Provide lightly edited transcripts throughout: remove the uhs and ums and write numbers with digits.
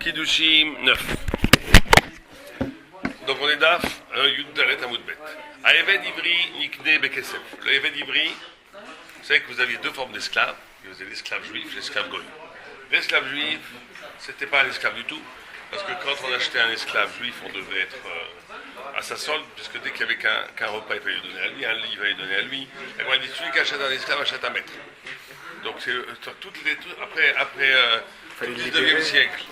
Kiddushim 9. Donc on est d'Af, Yud Dalet Amoudbet. A Eved Ivri, Nikne Bekesef. Le Eved Ivri, vous savez que vous aviez deux formes d'esclaves. Vous avez l'esclave juif et l'esclave goy. L'esclave juif, c'était pas un esclave du tout. Parce que quand on achetait un esclave juif, on devait être à sa solde, puisque dès qu'il n'y avait qu'un repas, il fallait lui donner à lui, un lit, il fallait lui donner à lui. Et moi, elle dit, celui qui achète un esclave achète un maître. Donc c'est après le 19e siècle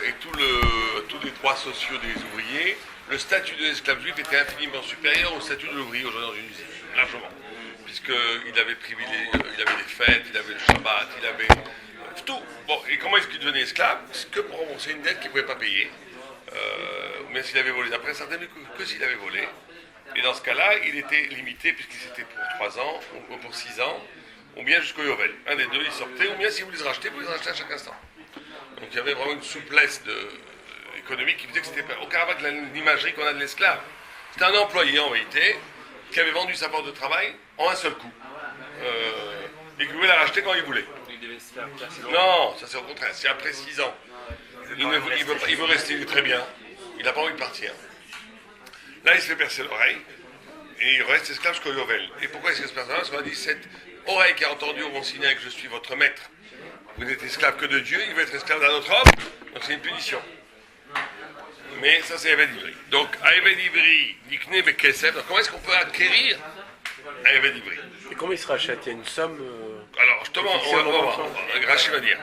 et tous les droits sociaux des ouvriers, le statut de l'esclave juif était infiniment supérieur au statut de l'ouvrier aujourd'hui dans une usine, largement. Puisqu'il avait privilégié, il avait des fêtes, il avait le Shabbat, il avait tout. Bon, et comment est-ce qu'il devenait esclave? C'est que pour rembourser une dette qu'il ne pouvait pas payer, même s'il avait volé. D'après certains, que s'il avait volé. Et dans ce cas-là, il était limité, puisqu'il c'était pour 3 ans, ou pour 6 ans, ou bien jusqu'au Yovel. Un des deux, il sortait, ou bien si vous les rachetez, vous les rachetez à chaque instant. Donc il y avait vraiment une souplesse économique qui faisait que c'était aucun rapport avec l'imagerie qu'on a de l'esclave. C'était un employé, en réalité, qui avait vendu sa force de travail en un seul coup. Et qui pouvait la racheter quand il voulait. Non, ça c'est au contraire. C'est après 6 ans. Il veut rester, il est très bien. Il n'a pas envie de partir. Là, il se fait percer l'oreille. Et il reste esclave jusqu'au Yovel. Et pourquoi est-ce qu'il se perce l'oreille? Parce qu'on a dit, cette oreille qui a entendu au bon signal que je suis votre maître, vous n'êtes esclave que de Dieu, il veut être esclave d'un autre homme. Donc c'est une punition. Mais ça, c'est Eved Ivri. Donc, à Eved Ivri, Nikne Bekesef. Donc, comment est-ce qu'on peut acquérir à Eved Ivri? Et comment il se rachète? Il y a une somme Alors, justement, on va voir. Rachi va dire.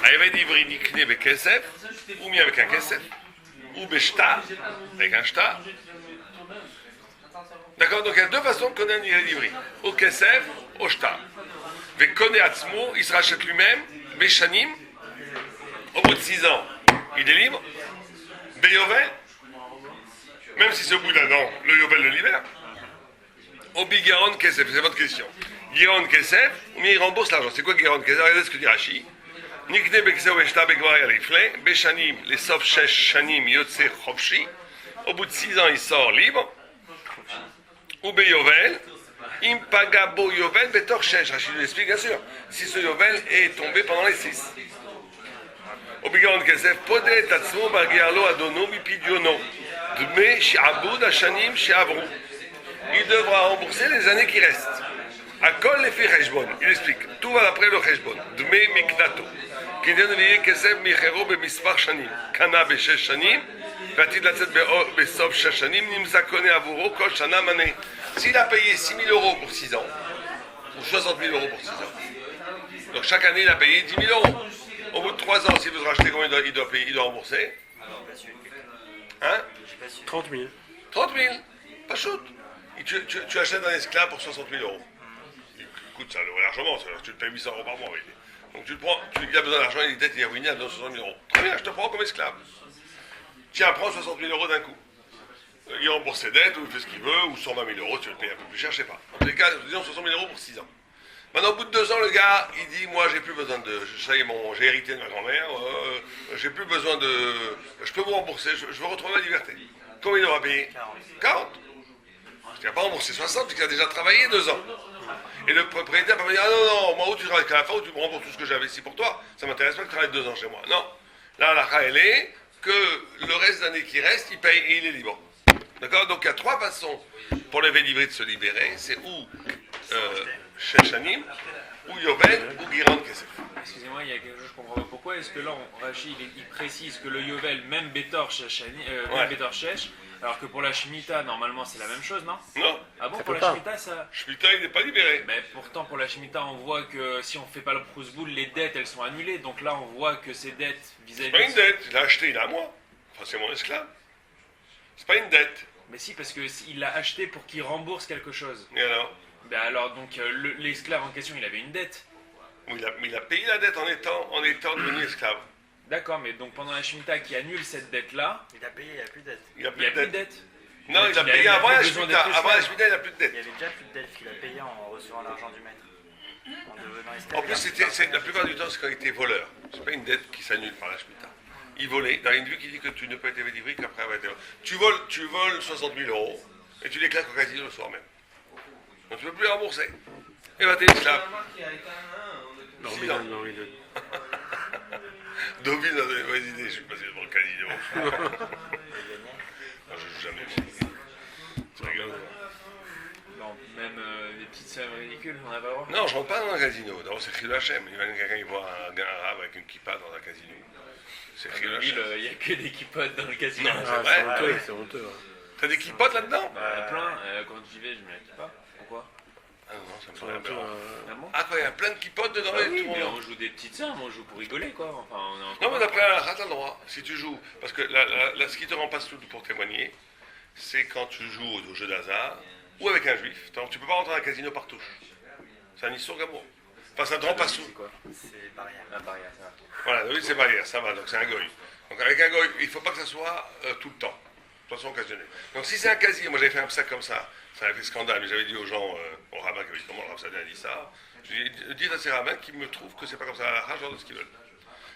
À Eved Ivri, Nikne Bekesef, ou bien avec un Kesef, ou Beshta, avec un Shta. D'accord? Donc, il y a deux façons de connaître un Eved Ivri. Au Kesef, au Shta. Vekone Atzmo, il se rachète lui-même, Beshanim, au bout de 6 ans, il est libre. Yovel, même si c'est au bout d'un an, le Yovel le libère. Au Bigaron Kesef, c'est votre question. Giron Kesef, mais il rembourse l'argent. C'est quoi Giron Kesef? Regardez ce que dit Rashi. Nikne Bekesef Eshta Begvar Yarifle, Beshanim, les Sof Shesh Shanim Yotse Chofshi. Au bout de 6 ans, il sort libre. Ou Yovel, Impagabo Yovel Betor Shesh. Rashi nous explique, bien sûr, si ce Yovel est tombé pendant les 6. Obigaron Kesef, Podet Atzmo Bargiarlo Adono Mipidiono, Dme Shi'abud Hashanim Shi'avru. Il devra rembourser les années qui restent. Akol Lefi Cheshbon. Il explique. Tout va d'après le Cheshbon. Dme Mikdato. Kiden Vie Kesef Michero Bemispar Shanim. Kana Beshesh Shanim. Vatid Latzet Besof Shesh Shanim. Nimza Kone Avuro Kol Shana Mane. S'il a payé 6 000 euros pour 6 ans, ou 60 000 euros pour 6 ans, donc chaque année il a payé 10 000 euros. Au bout de 3 ans, s'il veut se racheter, combien il doit payer? Il doit rembourser. Hein? 30 000. 30 000. Pas shoot. Tu achètes un esclave pour 60 000 euros. Écoute, ça le largement. Tu te payes 800 euros par mois. Oui. Donc tu le prends, il a besoin d'argent, il est peut-être ruiné à 60 000 euros. Très bien, je te prends comme esclave. Tiens, prends 60 000 euros d'un coup. Il rembourse ses dettes, ou il fait ce qu'il veut, ou 120 000 euros, tu le payes un peu plus cher, je sais pas. En tous les cas, disons 60 000 euros pour 6 ans. Maintenant, au bout de 2 ans, le gars, il dit, moi, j'ai plus besoin de... Ça y est, j'ai hérité de ma grand-mère, j'ai plus besoin de... Je peux vous rembourser, je veux retrouver ma liberté. Combien il aura payé? 40. Parce qu'il n'a pas remboursé 60, puisqu'il a déjà travaillé 2 ans. Et le propriétaire va me dire, ah non, moi, où tu travailles qu'à la fin, où tu me rembourses tout ce que j'avais ici pour toi, ça m'intéresse pas que tu travailles 2 ans chez moi. Non. Là, la ra, elle est que le reste d'année qui reste, il paye et il est libre. D'accord? Donc, il y a 3 façons pour le Vélivré de se libérer. C'est où Sheshanim, ou Yovel, ou Giron Kesef. Excusez-moi, il y a quelque chose que je comprends pas. Pourquoi est-ce que là, Rachi, il précise que le Yovel, même Betor Shesh, alors que pour la Shemitah, normalement, c'est la même chose, non? Non. Ah bon, Ça pour peut la pas. Shemitah, ça... Shemitah, il n'est pas libéré. Mais pourtant, pour la Shemitah, on voit que si on fait pas le Prousboul, les dettes, elles sont annulées. Donc là, on voit que ces dettes vis-à-vis... C'est pas une dette, il l'a acheté, il a à moi. Enfin, c'est mon esclave. C'est pas une dette. Mais si, parce qu'il l'a acheté pour qu'il rembourse quelque chose. Et alors? Ben alors, donc, l'esclave en question, il avait une dette. Mais il a payé la dette en étant devenu esclave. D'accord, mais donc pendant la Shemitah qui annule cette dette-là, Il a payé, il n'y a plus de dette. Il a il n'y a plus de dette. dette. Non, Donc, il a payé avant la besoin Shemitah. d'être Avant la esclave. Shemitah, il n'a plus de dette. Il y avait déjà plus de dette qu'il a payé en recevant l'argent du maître. En devenant esclave. En plus, la plupart du temps, c'est quand il était voleur. C'est pas une dette qui s'annule par la Shemitah. Il volait. Dans une vue qui dit que tu ne peux être délivré qu'après avoir été volé. Tu voles 60 000 euros et tu les claques au casino le soir même. Donc tu ne peux plus les rembourser. Et ben t'es esclave. Non, Six mais ans. non, Deauville a donné bonnes idées, je suis passé devant le casino. Vous avez gagné. Non, je joue jamais. Tu rigoles. Non, même des petites sommes ridicules, on n'a pas le droit. Non, je rentre pas dans un casino. D'abord, c'est Khil Hachem. Il va quelqu'un qui voit un gars arabe avec une kippa dans un casino. C'est Khil Dans Hachem. il n'y a que des kippotes dans le casino. Non, c'est Ah, vrai. c'est honteux, c'est honteux. hein. T'as des kippotes là-dedans? Bah, il y en a plein. Quand j'y vais, je me la kiffe pas. Pourquoi? Ah non, ça me C'est paraît honteux, aberrant. Ah bon? Ah quoi, il y a plein de kippotes dedans Ah et oui, tout. mais on joue des petites sommes, on joue pour rigoler quoi. Enfin, on est Non, encore. mais d'après la rate, t'as le droit. Si tu joues. Parce que ce qui te rend pas sous pour témoigner, c'est quand tu joues au jeu d'hasard ou avec un juif. Donc, tu peux pas rentrer dans un casino par touche. C'est un histoire d'amour. Enfin, ça te rend pas sous. C'est quoi? C'est barrière. La barrière, ça va. Voilà, oui, c'est barrière, ça va, donc c'est un goy. Donc avec un goy, il ne faut pas que ça soit tout le temps, de façon occasionnelle. Donc si c'est un casier, moi j'avais fait un sac comme ça avait fait scandale, mais j'avais dit aux gens, au rabbin qui avait dit comment le rabbin Sadeh a dit ça, j'ai dit à ces rabbins qui me trouvent que c'est pas comme ça, à la genre de ce qu'ils veulent.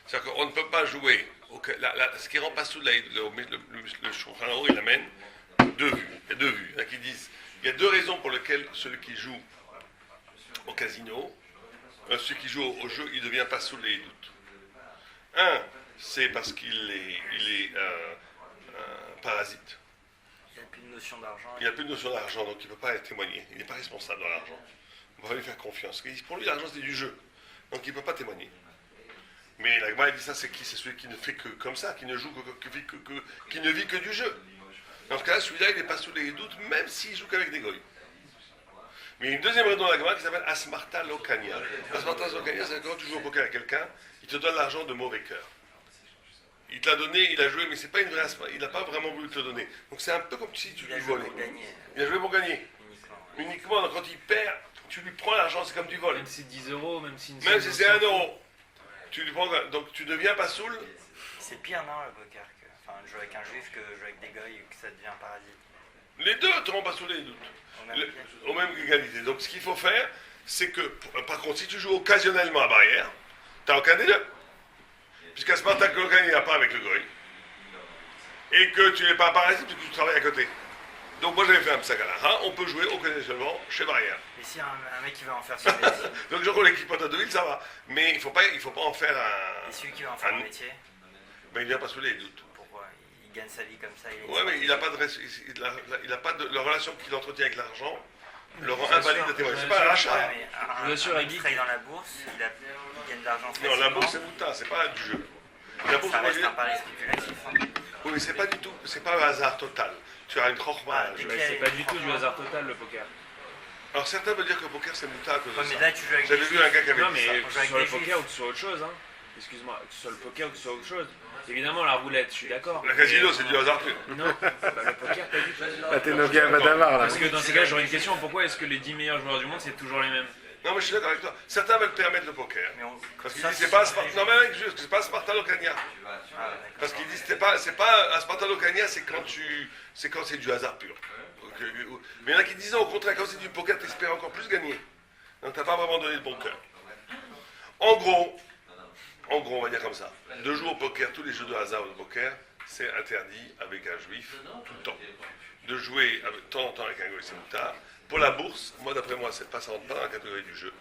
C'est-à-dire qu'on ne peut pas jouer, ce qui rend pas sous le Shulchan Aruch, il amène deux vues, il y a deux vues, il y en a qui disent, il y a deux raisons pour lesquelles celui qui joue au casino, celui qui joue au jeu, il ne devient pas sous les doutes. Un, c'est parce qu'il est parasite. Il n'y a plus de notion d'argent. Il n'a plus de notion d'argent, donc il ne peut pas être témoigné. Il n'est pas responsable dans l'argent. On ne peut pas lui faire confiance. Pour lui, l'argent, c'est du jeu. Donc il ne peut pas témoigner. Mais la Gemara dit ça, c'est qui? C'est celui qui ne fait que comme ça, qui ne joue qui ne vit que du jeu. Dans ce cas-là, celui-là, il n'est pas sous les doutes, même s'il joue qu'avec des goy. Mais il y a une deuxième raison dans la Gemara qui s'appelle Asmarta Lokania. Asmarta Lokania, c'est quand tu joues au poker avec quelqu'un, il te donne l'argent de mauvais cœur. Il te l'a donné, il a joué, mais c'est pas une vraie Asmarta. Il n'a pas vraiment voulu te le donner. Donc c'est un peu comme si tu Il a lui joué volais. pour gagner. Il a joué pour gagner. Uniquement. Uniquement, donc quand il perd, tu lui prends l'argent, c'est comme du vol. Même si c'est 10 euros, même si. Même si c'est 1 euro. Tu lui prends, donc tu deviens pas saoul. C'est pire, non, le poker, enfin, jouer avec un juif que jouer avec des goy, que ça devient un parasite. Les deux te rendent pas saoul les doutes. Au même pied. Aux mêmes égalités. Donc ce qu'il faut faire, c'est que, par contre, si tu joues occasionnellement à barrière, tu n'as aucun des deux. Puisqu'à ce moment-là, tu n'as pas avec le goy. Et que tu n'es pas un parasite parce que tu travailles à côté. Donc moi j'avais fait un sac à la on peut jouer occasionnellement chez barrière. Et si un mec qui va en faire son métier, Donc je crois que l'équipe de Deauville, ça va. Mais il faut pas en faire et un... celui qui va en faire un métier, Ben, il ne vient pas saouler les doutes. pourquoi il gagne sa vie comme ça, il est Ouais, mais il n'a pas de la relation qu'il entretient avec l'argent le rend invalide de témoigner. C'est pas un Ouais, rachat. mais Je vous assure, un Guy, qui travaille dans la bourse, il gagne de l'argent Non, facilement. la bourse c'est Mouta, c'est pas du jeu. La bourse, Ça moi, reste un pari spéculatif. oui, mais c'est pas du tout, c'est pas un hasard total. Tu as une chorma. Ah, Ouais, c'est pas du tout du hasard total le poker. Alors certains veulent dire que le poker c'est Mouta à cause de Ouais, mais ça. là, tu joues avec J'avais des vu un gars qui avait Non, dit mais ça. que joue ce avec soit le des poker juifs. ou que ce soit autre chose, hein. Excuse-moi, que ce soit le poker ou que ce soit autre chose. Évidemment, la roulette, je suis d'accord. Le casino c'est du hasard pur. Non, bah, le poker, pas du tout. Ah, t'es Nogué à Madavar là. Parce que dans ces cas, j'aurais une question pourquoi est-ce que les 10 meilleurs joueurs du monde, c'est toujours les mêmes? Non, mais je suis d'accord avec toi. Certains veulent permettre le poker. Mais on... Parce qu'ils ça, disent c'est pas Sparta. Non, mais avec juste, c'est pas Sparta Locania. Ah, d'accord. Parce qu'ils disent c'est pas à Sparta Locania, c'est quand c'est du hasard pur. Donc, mais il y en a qui disent au contraire, quand c'est du poker, t'espères encore plus gagner. Donc t'as pas vraiment donné le bon cœur. En gros, on va dire comme ça. De jouer au poker, tous les jeux de hasard au poker, c'est interdit avec un juif tout le temps. De jouer de temps en temps avec un goy, c'est moutard. Pour la bourse, moi d'après moi, ça ne rentre pas dans la catégorie du jeu.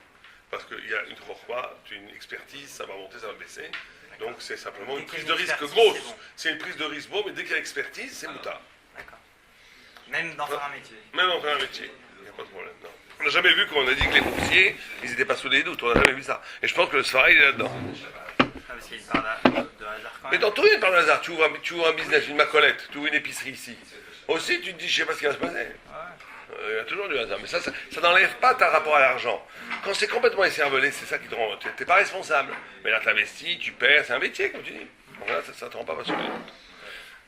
Parce qu'il y a une chorma, une expertise, ça va monter, ça va baisser. Donc c'est simplement une prise de risque grosse. C'est une prise de risque beau, mais dès qu'il y a expertise, c'est moutard. D'accord. Même d'en faire un métier. Même en faire un métier, il n'y a pas de problème. Non. On n'a jamais vu qu'on a dit que les boursiers, ils n'étaient pas sous les doutes. On n'a jamais vu ça. Et je pense que le Sfara, il est là-dedans. Ah, parce qu'il parle de hasard quand Mais même. dans tout, il parle de hasard. Tu ouvres un business, une macolette, tu ouvres une épicerie ici. Aussi, tu te dis, je sais pas ce qui va se passer. Ouais. Il y a toujours du hasard. Mais ça n'enlève pas ta rapport à l'argent. Quand c'est complètement écervelé, c'est ça qui te rend. Tu n'es pas responsable. Mais là, tu investis, tu perds, c'est un métier, comme tu dis. Donc là, ça ne te rend pas sous les doutes.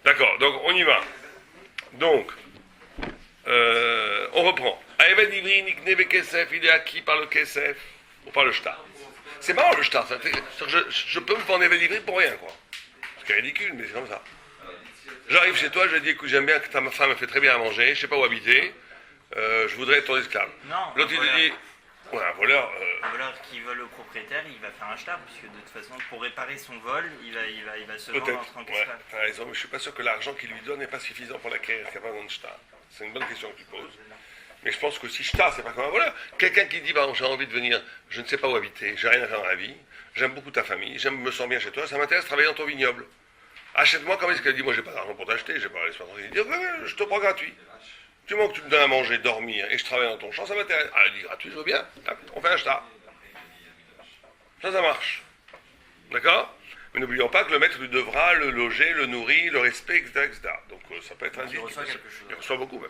D'accord, donc on y va. Donc, on reprend. Aeven Ivri, Nikne Bekesef, il est acquis par le Kesef ou par le Shtar. C'est marrant le Shtar. Je peux me prendre Aeven Ivri pour rien, quoi. C'est ridicule, mais c'est comme ça. J'arrive chez toi, je dis écoute, j'aime bien que ta femme me fait très bien à manger, je ne sais pas où habiter, je voudrais être ton esclave. Non, L'autre il te dit, ouais, un voleur. Un voleur qui vole au propriétaire, il va faire un shtar, puisque de toute façon, pour réparer son vol, il va se vendre en Peut-être, tant ouais, qu'esclave. t'as raison, mais je ne suis pas sûr que l'argent qu'il lui donne n'est pas suffisant pour l'acquérir, qu'il n'y a pas besoin de Shtar. C'est une bonne question que tu poses. Mais je pense que si shtar, c'est pas comme un voleur. Quelqu'un qui dit, j'ai envie de venir, je ne sais pas où habiter, j'ai rien à faire dans la vie, j'aime beaucoup ta famille, me sens bien chez toi, ça m'intéresse de travailler dans ton vignoble. Achète-moi, comme est-ce qu'elle dit, moi j'ai pas d'argent pour t'acheter, j'ai pas l'espace. Il dit, ouais, je te prends gratuit. Du moment que tu me donnes à manger, dormir, et je travaille dans ton champ, ça m'intéresse. Ah, elle dit gratuit, je veux bien, on fait un shtar. Ça marche. D'accord? Mais n'oublions pas que le maître lui devra le loger, le nourrir, le respect, etc. etc. Donc ça peut être un deal. Il reçoit beaucoup même.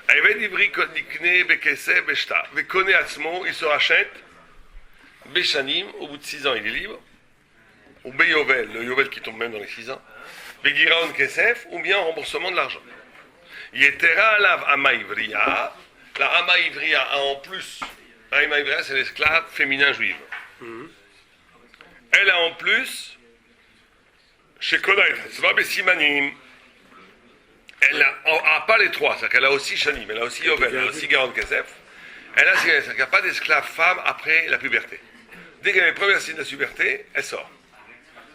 Eved ivri nikne bekesef beshtar. Vekone atzmo, il se rachète. Beshanim, au bout de 6 ans, il est libre. Ou beyovel, le yovel qui tombe même dans les 6 ans. Begiraon kesef, ou bien en remboursement de l'argent. Yetera alav ama ivriya. La ama ivriya a en plus. La ama ivriya, c'est l'esclave féminin juive. Elle a en plus. Chez Kodaït, c'est pas Bessimanim. Elle n'a pas les trois, c'est-à-dire qu'elle a aussi Shanim, elle a aussi Yovel, elle a aussi Garon Kesef. Elle a, c'est-à-dire qu'il n'y a pas d'esclave femme après la puberté. Dès qu'elle a les premiers signes de la puberté, elle sort.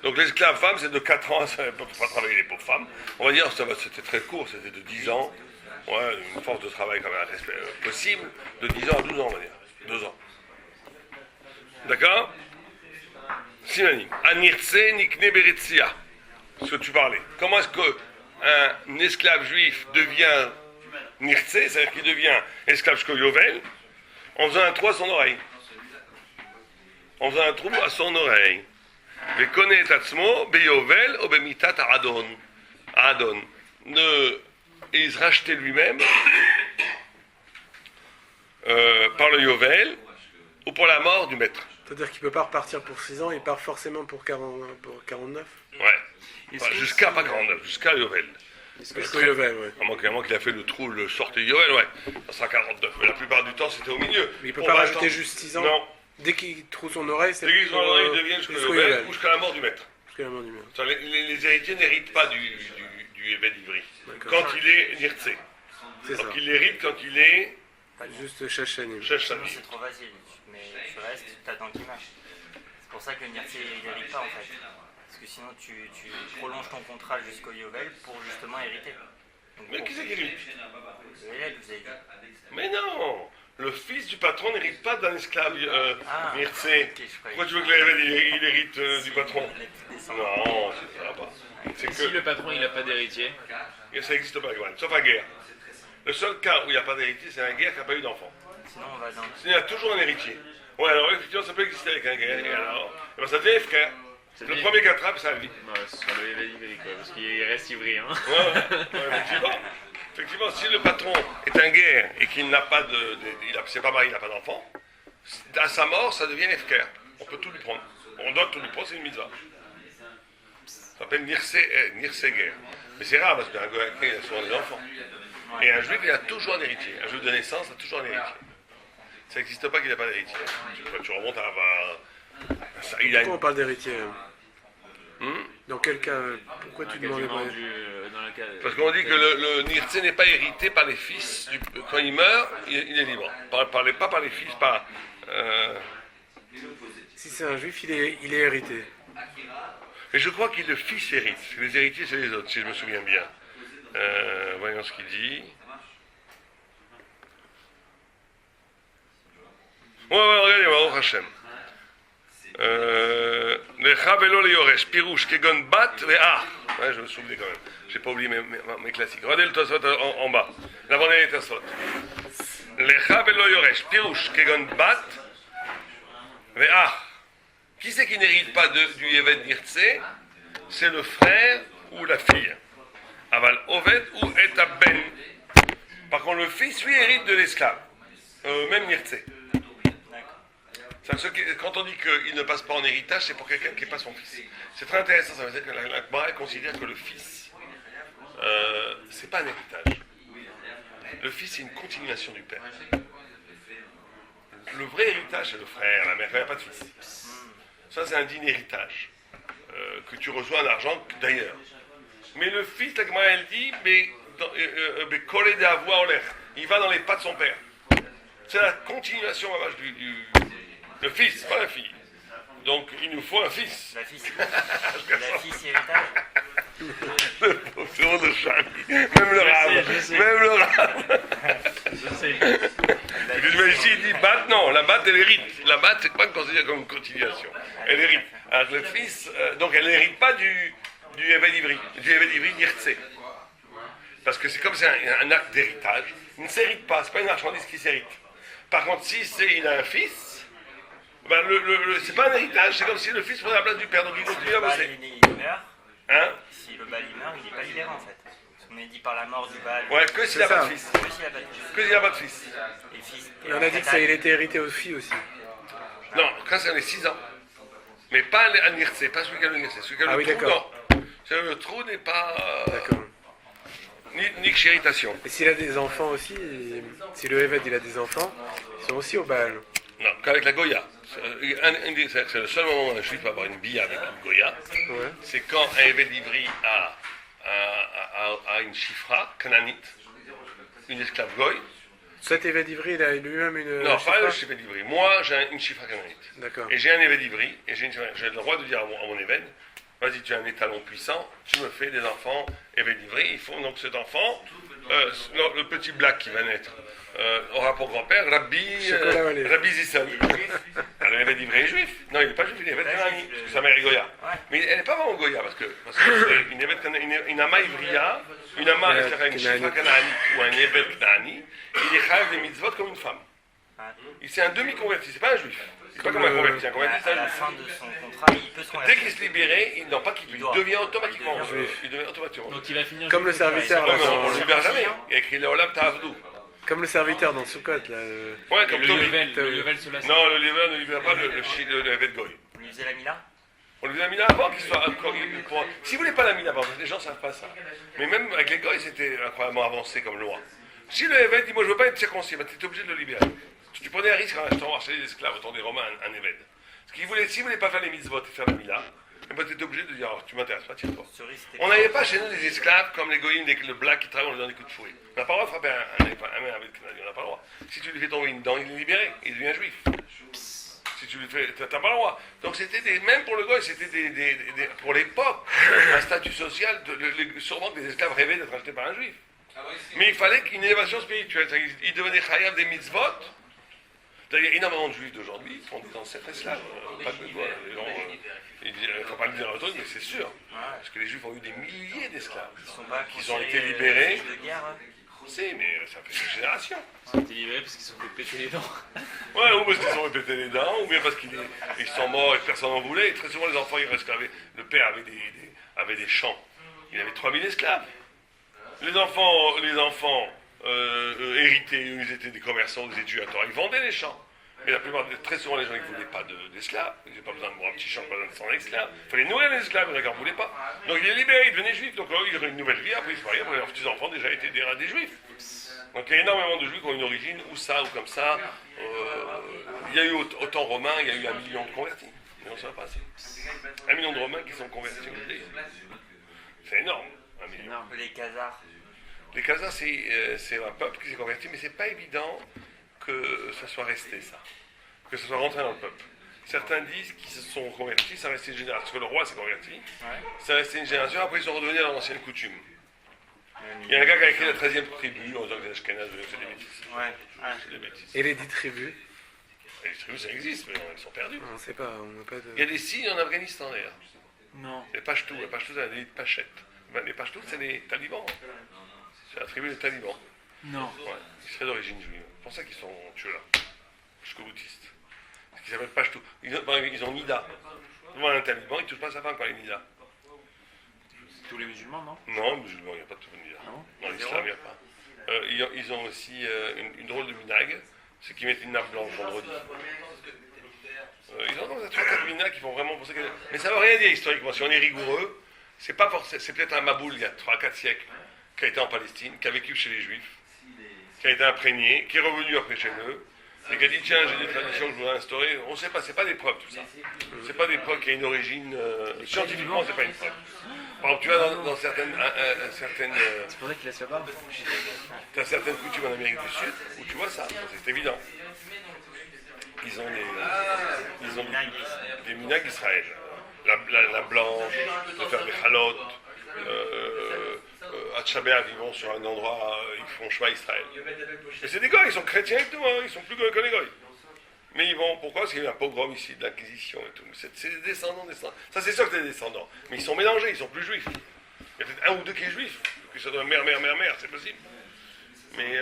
Donc l'esclave femme, c'est de 4 ans, ça ne peut pas travailler les pauvres femmes. On va dire, c'était très court, c'était de 10 ans. Ouais, une force de travail quand même possible, de 10 ans à 12 ans, on va dire. 2 ans. D'accord? Synonym. Anirtse nikne beretsia. Ce que tu parlais. Comment est-ce qu'un esclave juif devient nirtse, c'est-à-dire qu'il devient esclave shkoyovel, en faisant un trou à son oreille. En faisant un trou à son oreille. Vekone tatsmo beyovel ou bemitat adon. Adon. Et il se rachetait lui-même par le yovel ou pour la mort du maître. C'est-à-dire qu'il ne peut pas repartir pour 6 ans, il part forcément pour 49. Ouais. Enfin, jusqu'à pas 49, jusqu'à Yovel. Jusqu'à Yovel, ouais. À moins qu'il a fait le trou, le sorte Yovel, ouais. Ça sera 49. Mais la plupart du temps, c'était au milieu. Mais il ne peut pas rajouter juste 6 ans. Non. Dès qu'il trouve son oreille, c'est. Dès qu'il trouve son oreille, il devient jusqu'à Yovel ou jusqu'à la mort du maître. Jusqu'à la mort du maître. Les héritiers n'héritent pas du Eved Ivri. Quand il est Nirtse. C'est ça. Donc il hérite quand il est. Juste Shachanim. Shachanim. C'est trop facile. Mais tu restes, t'attends qu'il marche. C'est pour ça que le Nirtse, il n'hérite pas en fait. Parce que sinon, tu prolonges ton contrat jusqu'au Yovel pour justement hériter. Donc, Mais qui c'est qui hérite? Le Hélène, vous avez dit. Mais non! Le fils du patron n'hérite pas d'un esclave Nirtse. Pourquoi tu veux que l'Eved il hérite du patron? Non, ça va pas. C'est Si le patron il n'a pas d'héritier. Ça n'existe pas, sauf à guerre. Le seul cas où il n'y a pas d'héritier, c'est un guerre qui n'a pas eu d'enfant. Sinon, on va dans. Sinon, il y a toujours un héritier. Ouais, alors effectivement, ça peut exister avec un guerre. Et alors, ça devient frère. Le premier qui attrape, ça vit. Ouais, ce sera le Eved Ivri, quoi, parce qu'il reste ivri. Hein. Ouais, effectivement, si le patron est un guerre et qu'il n'a pas c'est pas marié, il n'a pas d'enfant, à sa mort, ça devient frère. On peut tout lui prendre. On doit tout lui prendre, c'est une mitzvah. Ça s'appelle Nirse guerre. Mais c'est rare parce qu'un guerre, il a souvent des enfants. Et un juif, il a toujours un héritier. Un juif de naissance a toujours un héritier. Ça n'existe pas qu'il n'a pas d'héritier. Tu remontes à avoir. Pourquoi on parle d'héritier? Dans quel cas? Pourquoi tu demandais pas? Parce qu'on dit que le Nirtse n'est pas hérité par les fils. Quand il meurt, il est libre. Pas par les fils, pas. Si c'est un juif, il est hérité. Mais je crois que le fils hérite. Les héritiers, c'est les autres, si je me souviens bien. Voyons ce qu'il dit. Ouais, regardez, Baruch Hashem. Lecha velo le yoresh, pirouche, kegon bat ve'ah. Ouais, je me souviens quand même. J'ai pas oublié mes classiques. Regardez le Tosfot en bas. L'avant-dernier Tosfot. Lecha velo yoresh, pirouche, kegon bat ve'ah. Qui c'est qui n'hérite pas du Eved Nirtse? C'est le frère ou la fille. Aval Oved ou Etaben. Par contre, le fils, lui, hérite de l'esclave. Même Nirtse. Quand on dit qu'il ne passe pas en héritage, c'est pour quelqu'un qui n'est pas son fils. C'est très intéressant, ça veut dire que la Gemara considère que le fils, c'est pas un héritage. Le fils, c'est une continuation du père. Le vrai héritage, c'est le frère, la mère, il n'y a pas de fils. Ça, c'est un digne héritage, que tu reçois en argent d'ailleurs. Mais le fils, la Gemara, elle dit, il va dans les pas de son père. C'est la continuation, le fils, pas la fille. Donc, il nous faut un fils. La fille héritage. C'est bon de Charlie. Même le rave. Je sais. Même le rave. Je sais. elle hérite. La mat, c'est pas considéré comme une continuation. Elle hérite. Alors le fils, donc elle n'hérite pas du Eved Ivri, du Eved Ivri Nirtse. Parce que c'est comme c'est un acte d'héritage. Il ne s'hérite pas, c'est pas une marchandise qui s'hérite. Par contre, si il a un fils, ben c'est pas un héritage, c'est comme si le fils prenait la place du père, donc il continue à bosser. Il meurt, Hein? si le Baal il meurt, il n'est pas libéré en fait. On est dit par la mort du Baal. Ouais, que s'il n'a pas de fils. Que s'il a pas de fils. Que s'il n'a pas de fils. Et le fils. Et on a dit que ça il était hérité aux filles aussi. Non, quand c'est les 6 ans. Mais pas à Nirtse, pas celui qui a le Nirtse. Celui qui a Ah le oui, trou, d'accord. non. Le trou n'est pas. D'accord. Ni que chéritation. Et s'il a des enfants aussi, si le Eved il a des enfants, ils sont aussi au Baal. Non, qu'avec la Goya. C'est le seul moment où un juif peut avoir une bille avec une Goya. Ouais. C'est quand un Eved Ivri a une chifra cananite, une esclave goy. Cet Eved Ivri, il a lui-même une. Non, chifra. pas le Eved Ivri. Moi, j'ai une chifra cananite. D'accord. Et j'ai un Eved Ivri, et j'ai le droit de dire à mon Eved, vas-y, tu as un étalon puissant, tu me fais des enfants Eved Ivri. Il faut donc cet enfant, le petit black qui va naître, aura pour grand-père Rabbi Zissan. Alors Eved Ivri est juif. Non, il n'est pas juif, il est Eved Kanani, parce que sa mère est Goya. Mais elle n'est pas vraiment Goya, parce que c'est une Ama Ivriya, une Ama, une chifra Kanani ou un Eved Kanani, il est chayav des mitzvot comme une femme. C'est un demi-converti, c'est pas un juif. C'est pas comme un converti. Un converti, c'est À un la juif. fin de son contrat, il peut se Dès convertir. qu'il se libérait, il devient automatiquement juif. Il devient automatiquement juif. Donc il va finir. Comme le jusqu'au serviteur, travail. Ouais, mais là, on ne le libère jamais. Il y a écrit Leolam Ta'avdou. Comme le serviteur dans Sukkot, là. Ouais, Et comme le Tommy. level se lasse. Non, le libère ne libère pas le Eved Goy. On lui faisait la Mila. On lui a mis là avant qu'il soit. Si vous voulez pas la mine avant, parce que les gens ne savent pas ça. Mais même avec les Goy, c'était incroyablement avancé comme loi. Si le Eved dit, moi je veux pas être circoncis, ben, tu étais obligé de le libérer. Tu prenais un risque en achetant acheter des esclaves, autant des Romains, un Eved. Parce qu'il voulait, s'il ne voulait pas faire les mitzvot et faire la mila, ben, tu étais obligé de dire, oh, tu m'intéresses pas, tiens-toi. On n'avait pas chez nous des esclaves comme les goïms, le black qui travaille, on lui donne des coups de fouet. On n'a pas le droit de frapper un avec Canadien, on n'a pas le droit. Si tu lui fais tomber une dent, il est libéré, il devient juif. Si tu lui fais, t'as pas le droit. Donc c'était même pour le goy, c'était pour l'époque, un statut social, sûrement que les esclaves rêvaient d'être achetés par un juif. Mais il fallait qu'une élévation spirituelle, il devenait chayav des mitzvot. Il y a énormément de juifs d'aujourd'hui qui sont des ancêtres esclaves. Pas de quoi. Il ne faut pas le dire à autre, mais c'est sûr. Parce que les juifs ont eu des milliers d'esclaves qui ont été libérés. Si, mais ça fait une génération. Ils ont été libérés parce qu'ils se sont fait péter les dents. Ouais, ou parce qu'ils se sont répétés les dents, ou bien parce qu'ils sont morts et que personne n'en voulait. Et très souvent, les enfants, ils esclavaient. Le père avait des champs. Il avait 3000 esclaves. Les enfants hérités, ils étaient des commerçants, des éducateurs, ils vendaient les champs. Mais très souvent, les gens, ils ne voulaient pas d'esclaves. Ils n'avaient pas besoin de voir un petit champ, pas besoin de 100 esclaves. Il fallait nourrir les esclaves, les gens ne voulaient pas. Donc il est libéré, il devenait juif. Donc il aurait une nouvelle vie, après il se mariait, après leurs petits-enfants déjà étaient des juifs. Donc il y a énormément de juifs qui ont une origine, ou ça, ou comme ça. Il y a eu au temps romain, il y a eu 1 million de convertis. Mais on ne sait pas ça. 1 million de Romains qui sont convertis au judaïsme. C'est énorme, 1 million. Les Khazars. Les Khazars, c'est un peuple qui s'est converti, mais c'est pas évident que ça soit resté, ça. Que ça soit rentré dans le peuple. Certains disent qu'ils se sont convertis, ça restait une génération. Parce que le roi s'est converti, ça restait une génération, après ils sont redevenus à leur ancienne coutume. Il y a un gars qui a écrit la 13e tribu, en disant que les Ashkénazes c'est des bêtises. C'est des bêtises. Et les 10 tribus? Et les tribus, ça existe, mais elles sont perdues. On ne sait pas, on n'a pas de. Il y a des signes en Afghanistan, d'ailleurs. Non. Les Pashtuns, c'est des Pachettes. Les Pashtuns, c'est les talibans. C'est la tribu des talibans. Non. Ouais, ils seraient d'origine juive. C'est pour ça qu'ils sont tués là, jusqu'au boutiste. Parce qu'ils s'appellent Pashtou. Ils ont Nida. Devant un taliban, ils ne touchent pas sa femme quand il est Nida. Tous les musulmans, non? Non, musulmans, il n'y a pas de tout Nida. Non, l'islam, il n'y a pas. Ils ont aussi une drôle de minag, c'est qu'ils mettent une nappe blanche vendredi. Ils ont comme ça 3-4 minag qui font vraiment pour ça. Mais ça ne veut rien dire historiquement. Si on est rigoureux, c'est pas forcément. C'est peut-être un Maboul il y a 3-4 siècles qui a été en Palestine, qui a vécu chez les Juifs, qui a été imprégné, qui est revenu après chez eux, et qui a dit tiens, j'ai des traditions que je voudrais instaurer. On ne sait pas, c'est pas des preuves tout ça. C'est pas des preuves qui a une origine. Scientifiquement, c'est pas une preuve. Par exemple, tu vas dans certaines. C'est pour ça qu'il laisse la barbe. Tu as certaines coutumes en Amérique du Sud où tu vois ça, c'est évident. Ils ont des minag Israël. La blanche, de faire des chalotes. À Tchabéav, ils vont sur un endroit, ils font Shema Israël. Et c'est des gars, ils sont chrétiens et tout, hein, ils sont plus goy que les goy. Mais ils vont, pourquoi? Parce qu'il y a eu un pogrom ici, de l'Inquisition et tout. C'est des descendants. Ça, c'est sûr que c'est des descendants. Mais ils sont mélangés, ils sont plus juifs. Il y a peut-être un ou deux qui est juif. Que ça doit mère, c'est possible. Mais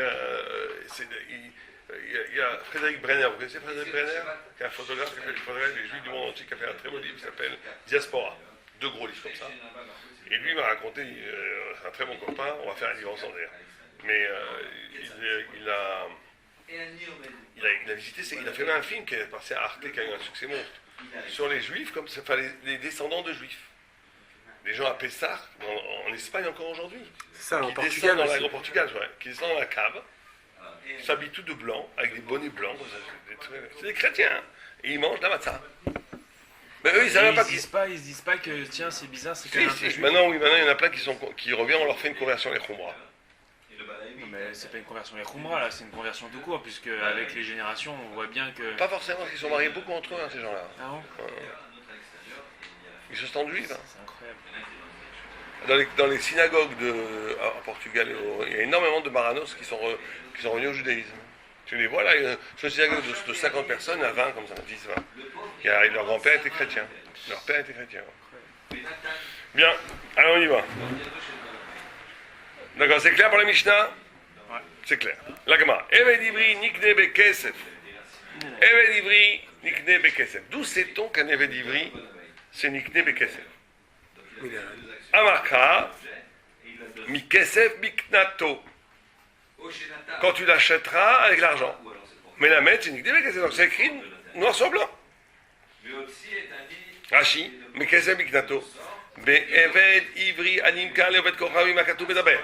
il y a Frédéric Brenner. Vous connaissez Frédéric Brenner? Qui est un photographe qui a fait le photographe des juifs du monde entier, qui a fait un très beau livre qui s'appelle Diaspora. 2 gros livres comme ça. Et lui m'a raconté, c'est un très bon copain, on va faire un livre ensemble d'ailleurs. Mais il a visité, il a fait un film qui est passé à Arte, qui a eu un succès monstre, sur les juifs, comme enfin, les descendants de juifs. Les gens à Pessah, en Espagne encore aujourd'hui. C'est ça, en qui Portugal descendent aussi. au Portugal, ouais, qui descendent dans la cave, s'habillent tout de blanc, avec des bonnets blancs, c'est des chrétiens, et ils mangent la matzah. Mais eux, ils savent même pas Ils se disent pas que tiens, c'est bizarre, c'est quand même un peu si, juif. maintenant, il y en a plein qui reviennent, on leur fait une conversion les khumra. Non, mais c'est pas une conversion les khumra là, c'est une conversion tout court, puisque avec les générations, on voit bien que. Pas forcément, parce qu'ils sont mariés beaucoup entre eux, hein, ces gens-là. Ah bon? Ils se sentent juifs. Hein. C'est incroyable. Dans les synagogues à Portugal, il y a énormément de Maranos qui sont revenus au judaïsme. Tu les vois là, sur une synagogue de 50 personnes, il y en a 20 comme ça, 10, 20. Leur grand-père était chrétien. Leur père était chrétien. Bien, alors on y va. D'accord, c'est clair pour la Mishnah? Ouais. C'est clair. L'agma. Eved ivri nikne bekesef. Eved ivri nikne bekesef. D'où sait-on qu'un eved ivri, c'est nikne bekesef? Amarka, mikesef biknato. Quand tu l'achèteras avec l'argent. Mais la mettre, c'est nikne bekesef. Donc c'est écrit noir sur blanc. Rashi, mikesef biknato. Be'eved ivri animka le'oved kochavi makatu bedaber.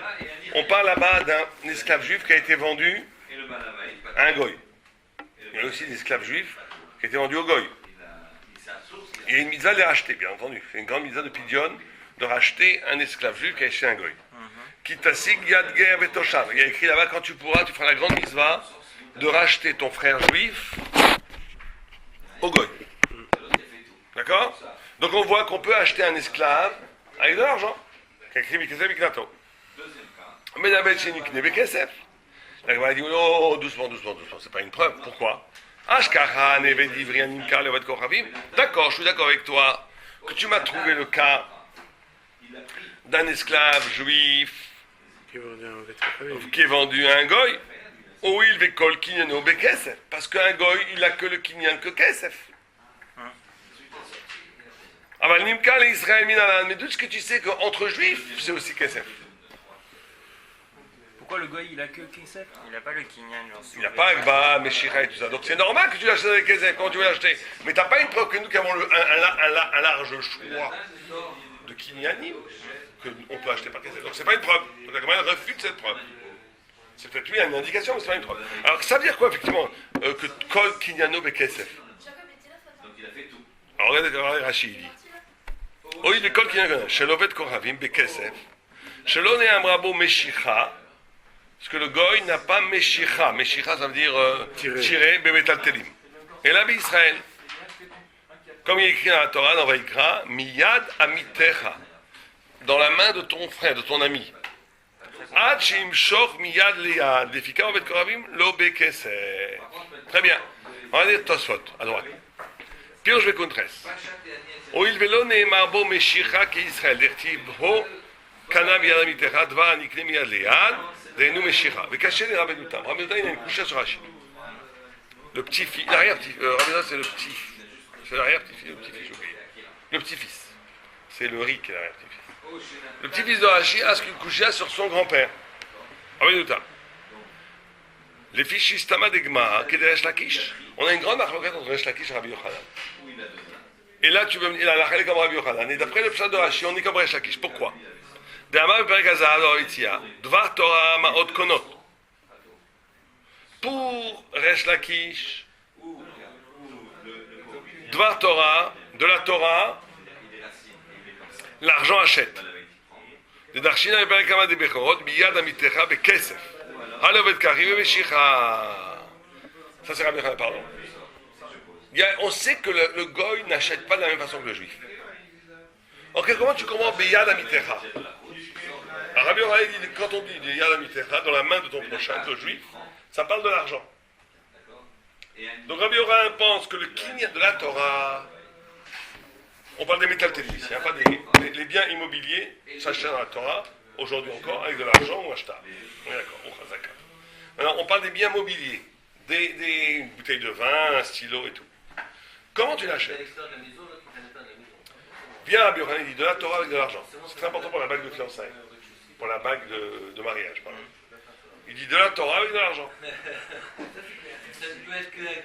On parle là-bas d'un esclave juif qui a été vendu à un goy. Il y a aussi des esclaves juifs qui étaient vendus au goy. Il y a une mitzvah de les racheter, bien entendu. C'est une grande mitzvah de Pidion de racheter un esclave juif qui a acheté un goy. Kitasig yad ger vetoshav. Il y a écrit là-bas, quand tu pourras, tu feras la grande mitzvah de racheter ton frère juif au goy. D'accord? Donc on voit qu'on peut acheter un esclave avec de l'argent. Qui a écrit Bikesef Biknato. Mais la bête chez Nikne Bekesef. La Gemara dit oh, doucement, c'est pas une preuve. Pourquoi? Ashkaran Eved Ivri Animka Levad Kochavim. D'accord, je suis d'accord avec toi que tu m'as trouvé le cas d'un esclave juif qui est vendu à un goy. Ou il vekol kinyano bekesef. Parce qu'un goy, il a que le kinyan que kesef. Aval nimka le Israël minalan. Mais d'où est-ce que tu sais qu'entre juifs, c'est aussi kesef? Pourquoi le goy il a que kesef? Il n'a pas le kinyan, j'en suis. Il n'y a pas Agba, Meshira et tout ça. Donc c'est normal que tu l'achètes avec kesef quand tu veux l'acheter. Mais tu n'as pas une preuve que nous qui avons un large choix de kinyanim qu'on peut acheter par kesef. Donc c'est pas une preuve. Donc la Gemara refute cette preuve. C'est peut-être lui une indication, mais c'est pas une preuve. Alors ça veut dire quoi effectivement que kol kinyano bekesef? Alors regardez Rachid il dit. Oui, le kol kinyano shelovet koravim bekesef. Shelone amrabo meshicha. Parce que le goy n'a pas meshicha. Meshicha ça veut dire tirer bemetal telim. Et là Israël. Comme il est écrit dans la Torah, dans Vaïkra, miyad amitecha. Dans la main de ton frère, de ton ami. Ad shimshok miyad liyad. Lefika ovet koravim lo bekesef. Très bien. On va dire Tosfot, à droite. Pire, je vais contraire. Oil velo ne'emar bo meshicha ki Israël. Dertiv ho kana miyad amitecha dva nikne miyad liyad. Deinu meshicha. Vekaché les Rabbenutam. Rabbenutam, il a une couche sur Rachid. Le petit-fils, l'arrière-petit, Rabbenutam, c'est le petit. C'est l'arrière-petit-fils, le petit-fils, j'ai oublié. Le petit-fils. C'est le riz qui est l'arrière-petit-fils. Le petit-fils de Rachid a une couche sur son grand-père. Rabbenutam. Les fiches Shistama d'Egma, qui est de Resh Lakish. On a une grande marloquette entre Resh Lakish et Rabbi Yochanan. Et là, tu veux me dire, il a comme Rabbi Yochanan. Et d'après le pshat de Rachid, on est comme Resh Lakish. Pourquoi? Dvar Torah Ma'ot Konot. Pour Resh Lakish, Dvar Torah, de la Torah, l'argent achète. De Darshina Berekama de Bechorot, Biyad Amitecha Bekesef. Halovet Karim Meshicha. Ça c'est Rabbi Yochanan, pardon. On sait que le goy n'achète pas de la même façon que le juif. Ok, comment tu comprends Biyad Amitecha? Rabbi Yochanan dit, quand on dit Yad Amitecha, dans la main de ton prochain, le juif, ça parle de l'argent. Donc Rabbi Yochanan pense que le kinyan de la Torah, on parle des métaltélis, il n'y a pas les biens immobiliers s'achètent dans la Torah, aujourd'hui encore, avec de l'argent ou acheteur. On est d'accord, ou chazaka. Maintenant, on parle des biens mobiliers, des bouteilles de vin, un stylo et tout. Comment tu l'achètes? Bien, Rabbi Yochanan dit de la Torah avec de l'argent. C'est très important pour la bague de fiançailles, pour la bague de mariage, par exemple. Il dit de la Torah avec de l'argent.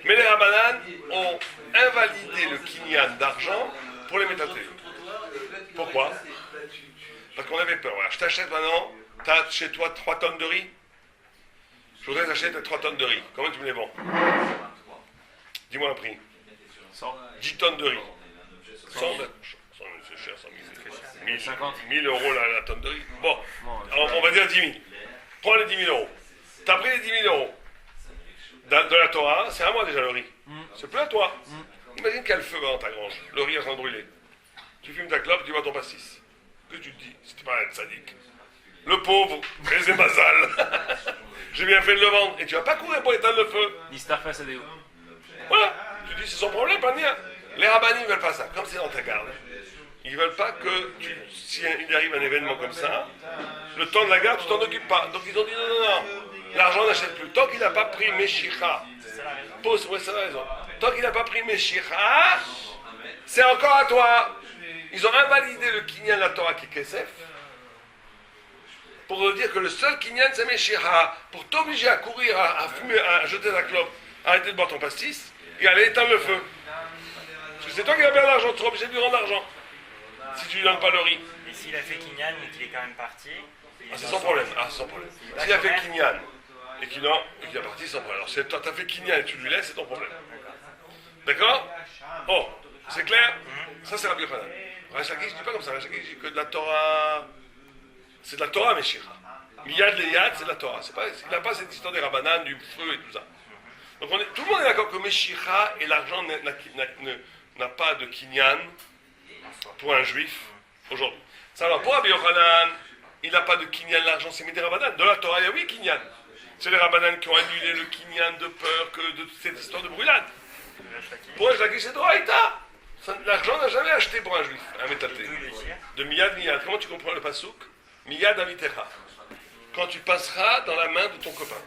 Mais les Rabbanan ont invalidé le kinyan d'argent pour les métaltélis. Pourquoi? Parce qu'on avait peur. Voilà, je t'achète maintenant, tu as chez toi 3 tonnes de riz. Je voudrais t'acheter 3 tonnes de riz. Comment tu me les vends? Dis-moi un prix. 10 tonnes de riz. 100, c'est cher, 100 000. 1000 euros la tonne de riz. Bon, on va dire 10 000. Prends les 10 000 euros. Tu as pris les 10 000 euros de la Torah, c'est à moi déjà le riz. C'est plus à toi. Imagine quel feu dans ta grange. Le riz est en train de brûler. Tu fumes ta clope, tu vois ton pastis. Que tu te dis? C'était pas un sadique. Le pauvre, c'est Mazal. J'ai bien fait de le vendre. Et tu vas pas courir pour éteindre le feu. Voilà. Tu dis c'est son problème, pas le mien. Les rabbins ne veulent pas ça. Comme c'est dans ta garde. Ils veulent pas que, s'il arrive un événement comme ça, le temps de la garde, tu t'en occupes pas. Donc ils ont dit non. L'argent n'achète plus. Tant qu'il n'a pas pris Meshicha. Pause, ouais, ça a raison. Tant qu'il n'a pas pris Meshicha, c'est encore à toi. Ils ont invalidé le kinyan de la Torah qui est Kesef pour dire que le seul kinyan c'est Meshicha. Pour t'obliger à courir, à fumer, à jeter la clope, à arrêter de boire ton pastis et aller éteindre le feu. Parce que c'est toi qui vas perdre l'argent, tu seras obligé de lui rendre l'argent. Si tu lui donnes pas le riz. Et s'il a fait kinyan mais qu'il est quand même parti. C'est sans problème. Sans problème. S'il a fait kinyan et qu'il est parti, sans problème. Alors si toi t'as fait kinyan et tu lui laisses, c'est ton problème. D'accord? Oh, c'est clair? Ça c'est Rabbi Yochanan. Resh Lakish, je dis pas comme ça. Resh Lakish dit que de la Torah, c'est de la Torah, Meshicha. Miyad le Yad, c'est de la Torah. Il n'a pas cette histoire des Rabbanan, du feu et tout ça. Donc tout le monde est d'accord que Meshicha et l'argent n'a pas de kinyan pour un juif aujourd'hui. Ça alors pour Rabbi Yochanan, il n'a pas de kinyan l'argent, c'est des Rabbanan. De la Torah, il y a oui kinyan. C'est les Rabbanan qui ont annulé le kinyan de peur que de cette histoire de brûlade. Pour Resh Lakish, c'est Doraïta. L'argent n'a jamais acheté pour un juif, un métalté. De Miyad. Comment tu comprends le pasouk? Miyad avitecha. Quand tu passeras dans la main de ton copain.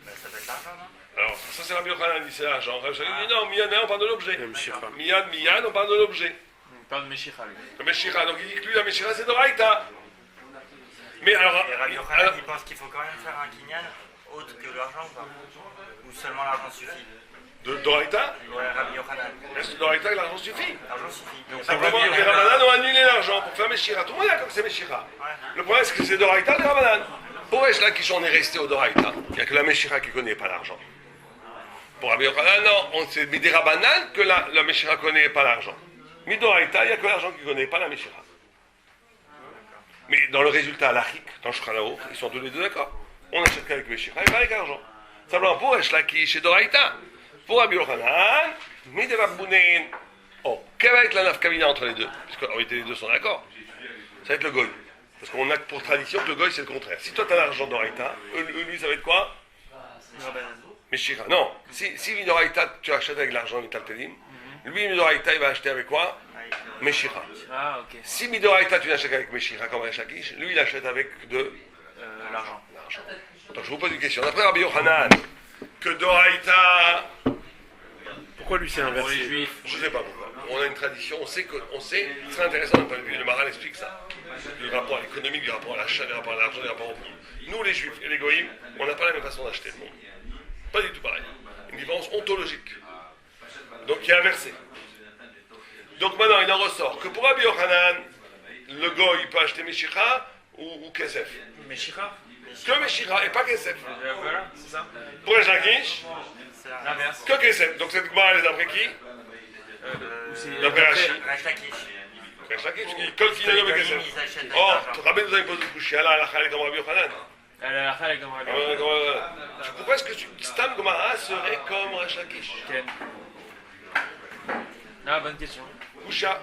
Ça peut être l'argent, non? Alors, ça c'est Rabbi Yochanan, dit c'est l'argent. Resh Lakish dit non, Miyad, on parle de l'objet. Miyad, on parle de l'objet. On parle de Meshicha, lui. Le Meshicha, donc il dit que lui, la Meshicha, c'est Doraïta. Mais alors. Et Rabbi Yochanan, il pense qu'il faut quand même faire un kinyan autre que l'argent ou pas? Ou seulement l'argent suffit? De Doraïta? Ouais, Rabbi Yochanan. Est-ce que Doraïta, l'argent suffit? L'argent suffit. Donc, Simplement, les Rabbanan ont annulé l'argent pour faire Meshicha. Tout le monde est d'accord que c'est Meshicha. Le problème, c'est que c'est Doraïta, les Rabbanan. Pour Resh Lakish, on est resté au Doraïta. Il n'y a que la Meshicha qui ne connaît pas l'argent. Pour Rabbi Yochanan, non, c'est des Rabbanan que la Meshicha ne connaît pas l'argent. Mais Doraïta, il n'y a que l'argent qui ne connaît pas la Meshicha. Mais dans le résultat halachique, dans le Shulchan Aruch, ils sont tous les deux d'accord. On achète qu'avec Meshicha et pas avec l'argent. Simplement pour Resh Lakish et Doraïta. Pour Rabbi Yochanan, Midei Rabbounin. Oh, quelle va être la nafkamina entre les deux? Puisqu'en réalité, les deux sont d'accord. Ça va être le goy. Parce qu'on a pour tradition que le goy, c'est le contraire. Si toi, tu as l'argent d'Oraïta, lui, ça va être quoi? Meshicha. Non. Si Midoraïta, tu achètes avec l'argent Mitaltelim, lui, Midoraïta, il va acheter avec quoi? Meshicha. Ah, ok. Si Midoraïta, tu l'achètes avec Meshicha, comme Resh Lakish, lui, il achète avec de L'argent. Donc, je vous pose une question. D'après Rabbi Yochanan, que Doraïta. Pourquoi lui c'est Pour les inversé? juifs. Je ne sais pas pourquoi. On a une tradition, on sait, c'est très intéressant d'un point de vue. Le Maral explique ça. Le rapport à l'économie, le rapport à l'achat, le rapport à l'argent, le rapport au monde. Nous, les juifs et les goïms, on n'a pas la même façon d'acheter le monde. Pas du tout pareil. Une différence ontologique. Donc, qui est inversée. Donc maintenant, il en ressort que pour Rabbi Yochanan, le goy, il peut acheter Meshicha ou Kesef. Meshicha. Que Meshicha et pas Kesef. Voilà, c'est ça. Pour Resh Lakish, L'inverse. que Kesef. Donc cette Gemara, elle est d'après qui? D'après Rashi. Resh Lakish. Resh Lakish, qui colle finalement avec Kesef. Ils achètent avec Oh, l'argent. Rabbi nous a imposé de coucher. Allah, Allah, Allah, comme Rabbi Yochanan. Elle a la khale comme Rabbi. Pourquoi est-ce que Stam Gemara serait comme Resh Lakish? Ken. Ah, bonne question. Kusha.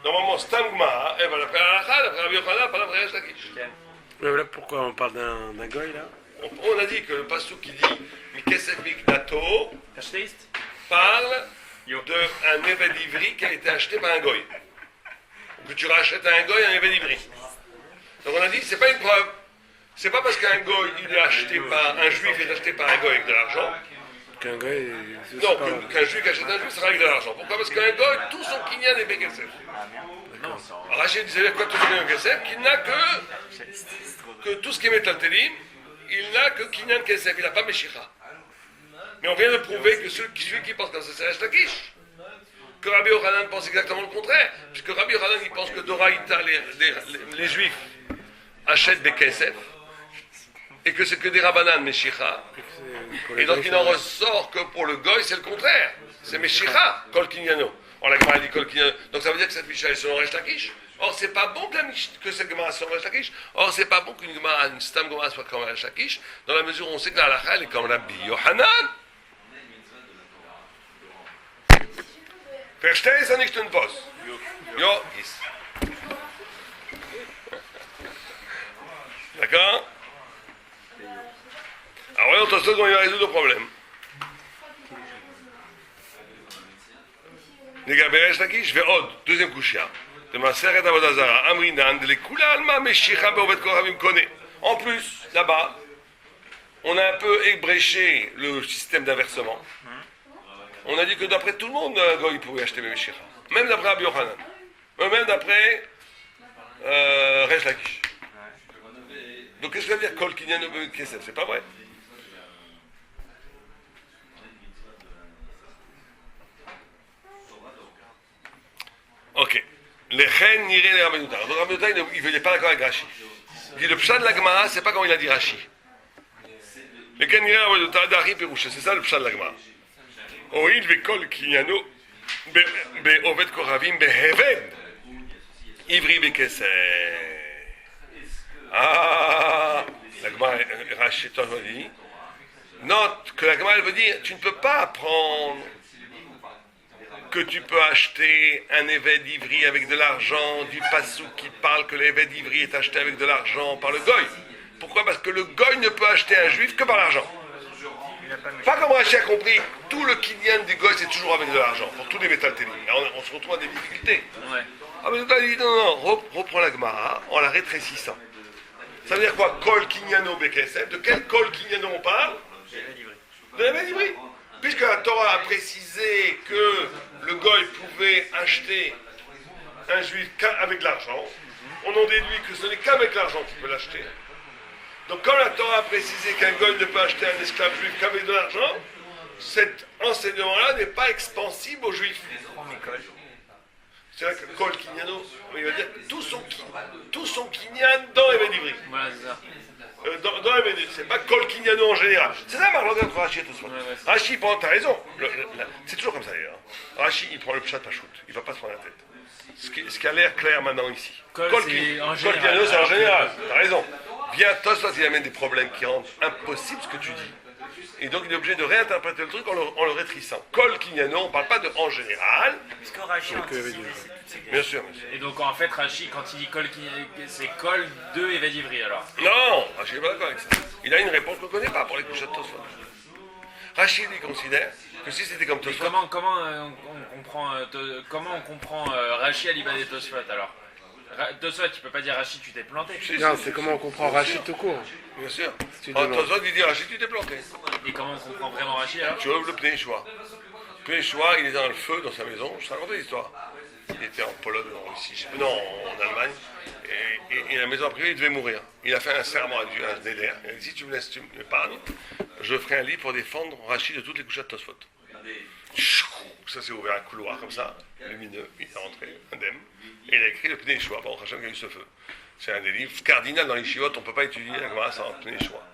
Normalement, Stam Gemara, elle va d'après Allah, d'après Rabbi Yochanan, pas d'après Resh Lakish. Ken. Mais voilà pourquoi on parle d'un goy là. On a dit que le pasuk qui dit Mikesef Mikdato, Tashtaist. parle d'un évêque d'Ivry qui a été acheté par un goy. Que tu rachètes à un goy un évêque d'Ivry. Donc on a dit, c'est pas une preuve. C'est pas parce qu'un goy, il est acheté par un juif est acheté par un goy avec de l'argent. Qu'un goy. Non, qu'un juif achète un juif, ça sera avec de l'argent. Pourquoi? Parce qu'un goy, tout son kinyan est Bekesef. Rachid disait quoi tout le Bekesef, qu'il n'a que tout ce qui est Metal Telim, il n'a que kinyan Kesef, il n'a pas Meshicha. Mais on vient de prouver que celui qui pense que c'est Resh Lakish, que Rabbi Yochanan pense exactement le contraire, puisque Rabbi Yochanan il pense que Doraïta, les juifs achètent des Kesef, et que c'est que des Rabbanan Meshicha. Et donc il en ressort que pour le Goy c'est le contraire, c'est Meshicha, Kol Kinyano. On la Gemara dit Kol Kinyano, donc ça veut dire que cette Mishnah est selon Resh Lakish. Or c'est pas bon que cette Gemara soit comme Resh Lakish. Or c'est pas bon qu'une Gemara, une Stam Gemara soit comme Resh Lakish, dans la mesure où on sait que la halakha elle est comme Rabbi Yochanan. Verstehst du nicht den Boss? Jo, ist. D'accord? Alors voyons Tosfot comment il va résoudre le problème. לגבי ריש לקיש ועוד, deuxième קושיה. במסכת עבודה זרה, אמרינן דלכולי עלמא משיכה בעובד כוכבים קונה. En plus, là-bas, on a un peu ébréché le système d'inversement. On a dit que d'après tout le monde, il pouvait acheter Meshicha. Même d'après Rabbi Yochanan. Même d'après Resh Lakish. Donc qu'est-ce que ça veut dire Kol Kinyan Kesef? C'est pas vrai. Ok. Les reines n'iraient les Rabbi Yochanan. Donc Rabbi Yochanan, il ne venait pas d'accord avec Rashi. Il dit le pshat de la Gemara, c'est pas comme il a dit Rashi. Les reines n'iraient Rabbi Yochanan d'Ari Pérouché. C'est ça le pshat de la Gemara. הואיל וכל קניינו בעובד כוכבים בהבד עברי בכסף. La Gemara Rachid dit, note que la Gemara elle veut dire, tu ne peux pas apprendre que tu peux acheter un évêque d'Ivry avec de l'argent du passou qui parle que l'évêque d'Ivry est acheté avec de l'argent par le goy. Pourquoi? Parce que le goy ne peut acheter un juif que par l'argent. Pas comme Rashi a compris, tout le kinyan du goy c'est toujours avec de l'argent, pour tous les métal télim. On se retrouve à des difficultés. Ouais. Ah mais il dit non, reprends la Gemara en la rétrécissant. Ça veut dire quoi? Kol kinyano bekesef. De quel kol kinyano on parle? De l'évêque d'Ivry. Puisque la Torah a précisé que le goy pouvait acheter un juif qu'avec de l'argent, on en déduit que ce n'est qu'avec l'argent qu'il peut l'acheter. Donc comme la Torah a précisé qu'un goy ne peut acheter un esclave juif qu'avec de l'argent, cet enseignement-là n'est pas expansible aux juifs. C'est vrai que Kol Kinyano, il va dire tout son kinyan dans l'évêque d'Ivry. Voilà, c'est ça. Dans l'évêque d'Ivry, c'est pas Kol Kinyano en général. C'est ça ma langue entre Rashi et tout ça. Rashi, t'as raison. C'est toujours comme ça d'ailleurs. Rashi, il prend le pshat pachout. Il va pas se prendre la tête. Ce qui a l'air clair maintenant ici. Kol Kinyano, c'est en général. T'as raison. Bien, Tosfot, il amène des problèmes qui rendent impossible ce que tu dis. Et donc, il est obligé de réinterpréter le truc en le rétrécissant. Kol Kinyano, on ne parle pas de en général. Parce que Rashi bien sûr. Et donc, en fait, Rashi, quand il dit Kol Kinyano, c'est Kol de évêque d'Ivry alors. Non, Rashi n'est pas d'accord avec ça. Il a une réponse qu'on ne connaît pas pour les couches de Tosfot. Rashi, il considère que si c'était comme Tosfot. Comment on comprend Rashi à l'Ibad et Tosfot alors? Tosfot, tu peux pas dire Rashi, tu t'es planté. Non, c'est comment on comprend Rashi tout court. Bien sûr. Tosfot, il dit Rashi, tu t'es planté. Et comment on comprend vraiment Rashi alors? Tu ouvres le Pnei Shoah. Le Pnei Shoah, il est dans le feu dans sa maison. Je te raconte l'histoire. Il était en Pologne, en Russie, en Allemagne. Et la maison privée, il devait mourir. Il a fait un serment à Dieu, un Neder. Il a dit si tu me laisses, tu m'épargnes, je ferai un lit pour défendre Rashi de toutes les couches de Tosfot. Ça s'est ouvert un couloir comme ça, lumineux. Il est rentré, indemne. Et il a écrit le Pnei Shoah. Bon, Hachem qui a eu ce feu. C'est un des livres cardinal dans les chivotes. On ne peut pas étudier la Gemara sans Pnei Shoah.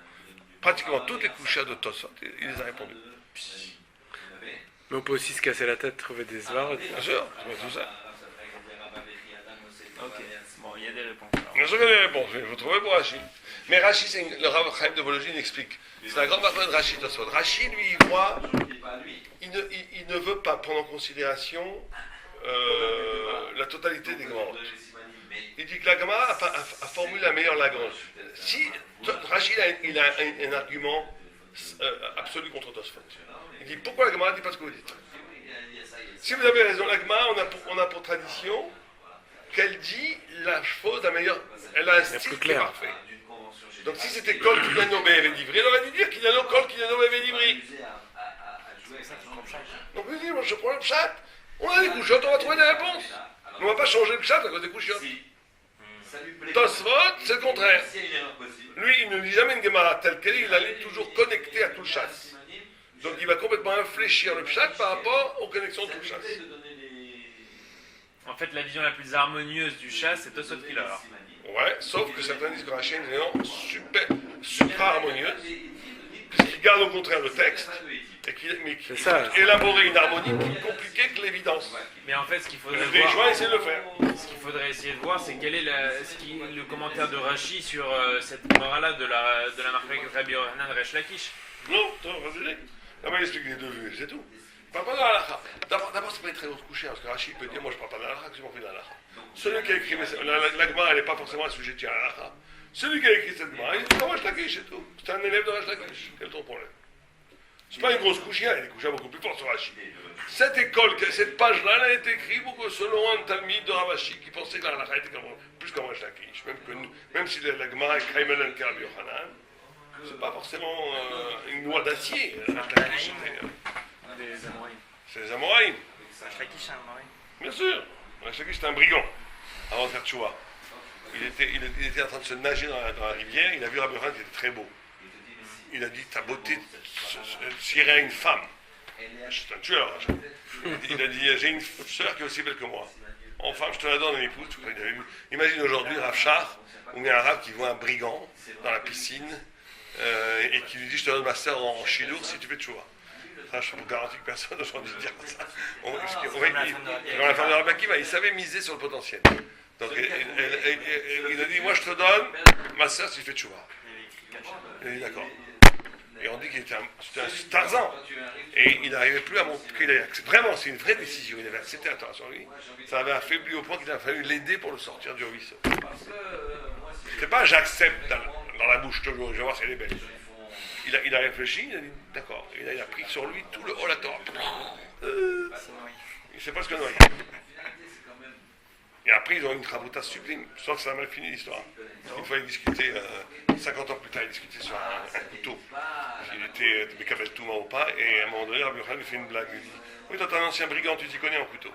Pratiquement toutes les couches de Tosfot, il les a répondues. Mais on peut aussi se casser la tête, trouver des svares. Bien sûr, c'est tout ça. Ok, bon, il y a des réponses. Bien sûr qu'il y a des réponses, il faut trouver pour Rashi. Mais Rashi, le Rav Chaim de Vologine explique. C'est la grande partie de Rashi Tosfot. Rashi, lui, il voit, il ne veut pas prendre en considération la totalité des Gemarotes. Il dit que la Gemara a formulé la meilleure Lagrange. Si Rashi il a un argument absolue contre Tosfot. Il dit pourquoi la Gemara ne dit pas ce que vous dites? Si vous avez raison, la Gemara, on a pour tradition qu'elle dit la chose la meilleure, elle a un style qui est parfait. Donc si c'était Kol Kinano Be'eved Ivri, elle aurait dû dire Kinano Kol Kinano Be'eved Ivri. Donc vous dites, moi je prends le pshat, on a des couchottes, on va trouver des réponses. On ne va pas changer le pshat à cause des couchottes. Tosfot, c'est le contraire. Lui, il ne lit jamais une Gemara telle qu'elle est, il la lit toujours connectée à tout le chasse. Donc il va complètement infléchir le pshat par rapport aux connexions de tout le chasse. En fait, la vision la plus harmonieuse du chasse, c'est Tosfot qui l'a. Ouais, sauf que certains disent que Rashi a une vision supra harmonieuse, puisqu'il garde au contraire le texte, et qu'il élaborer une harmonie plus compliquée que l'évidence. Mais en fait, ce qu'il faudrait Les gens essaient de le faire. Ce qu'il faudrait essayer de voir, c'est quel est le commentaire de Rashi sur cette morale-là de la marque Rabbi Yochanan Resh Lakish. Non, vas-y. Non, mais il explique les deux vues, c'est tout. Il ne parle pas de l'halakha. D'abord, c'est pas très haut de coucher, parce que Rashi peut dire, moi je ne parle pas de l'halakha, que je m'en fais de l'halakha. Celui qui a écrit, la Gemara, elle n'est pas forcément un sujet de l'halakha. Celui qui a écrit cette Gemara, il dit, Resh Lakish, c'est tout. C'est un élève de Resh Lakish. Quel est ton problème? C'est pas une grosse couchia, il y a des couchias beaucoup plus forts sur Rashi. Cette école, cette page-là, elle a été écrite selon un talmid de Ravashi qui pensait que la halakha était plus comme Resh Lakish. Même si la Gemara est Kraimelen Rabbi Yochanan, c'est pas forcément une loi d'acier. C'est les Amoraïm. Resh Lakish, c'est un Amoraïm. Bien sûr. Resh Lakish, c'était un brigand avant de faire Tchouva. Il était en train de se nager dans la rivière, il a vu Rabbi Yochanan qui était très beau. Il a dit, ta beauté t'irait à une femme. C'est un tueur. Il a dit, j'ai une sœur qui est aussi belle que moi. En femme, je te la donne à l'épouse. Imagine aujourd'hui Rav Shach, ou un arabe qui voit un brigand dans la piscine et qui lui dit, je te donne ma sœur en chidour si tu fais tchouva. Ça, je vous garantis que personne n'a entendu dire ça. Dans la femme de Rabbi Akiva, il savait miser sur le potentiel. Donc il a dit, moi je te donne ma sœur si tu fais tchouva. Il a dit d'accord. Et on dit qu'il était un Tarzan. Et il n'arrivait plus à montrer. Vraiment, c'est une vraie décision. Il avait accepté la Torah sur lui. Ça avait affaibli au point qu'il a fallu l'aider pour le sortir du ruisseau. C'était pas j'accepte dans la bouche toujours, je vais voir si elle est belle. Il a réfléchi, il a dit d'accord. Et là, il a pris sur lui tout le haut la Torah. Il sait pas ce que noyé. Et après, ils ont une cravouta sublime, sauf que ça a mal fini l'histoire. Une fois, ils discutaient, 50 ans plus tard, ils discutaient sur un couteau. Il était Mekabel Touma ou pas, et à un moment donné, Rabbi Yochanan lui fait une blague. Il lui dit, oui, toi, t'es un ancien brigand, tu t'y connais en couteau.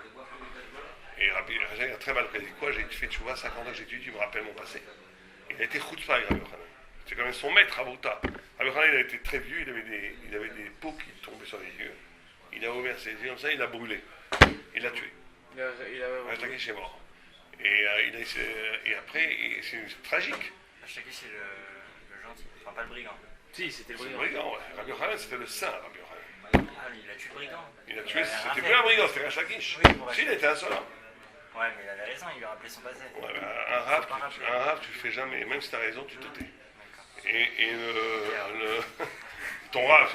Et Rabbi Yochanan a très mal pris. Il dit, quoi, j'ai fait tchouva, 50 ans que j'étudie, tu me rappelles mon passé. Il a été chutzpah avec Rabbi Yochanan. C'est quand même son maître, Rabouta. Rabbi Yochanan, il a été très vieux, il avait des peaux qui tombaient sur les yeux. Il a ouvert ses yeux comme ça, il l'a brûlé. Il l'a tué. Resh Lakish est mort. Et après, c'est tragique. Resh Lakish, c'est le gentil, enfin pas le brigand. Si, c'était le C'est le brigand. brigand, ouais. Rabbi Yochanan, c'était le saint, Rabbi Yochanan. Ah, il a tué le brigand. Il a tué, c'était plus un brigand, c'était Resh Lakish. Oui, pour Si, il était insolent. Ouais, mais il avait raison, il lui a rappelé son passé. Ouais, un rap, tu fais jamais, même si tu as raison, tu te tais. Et ton rap,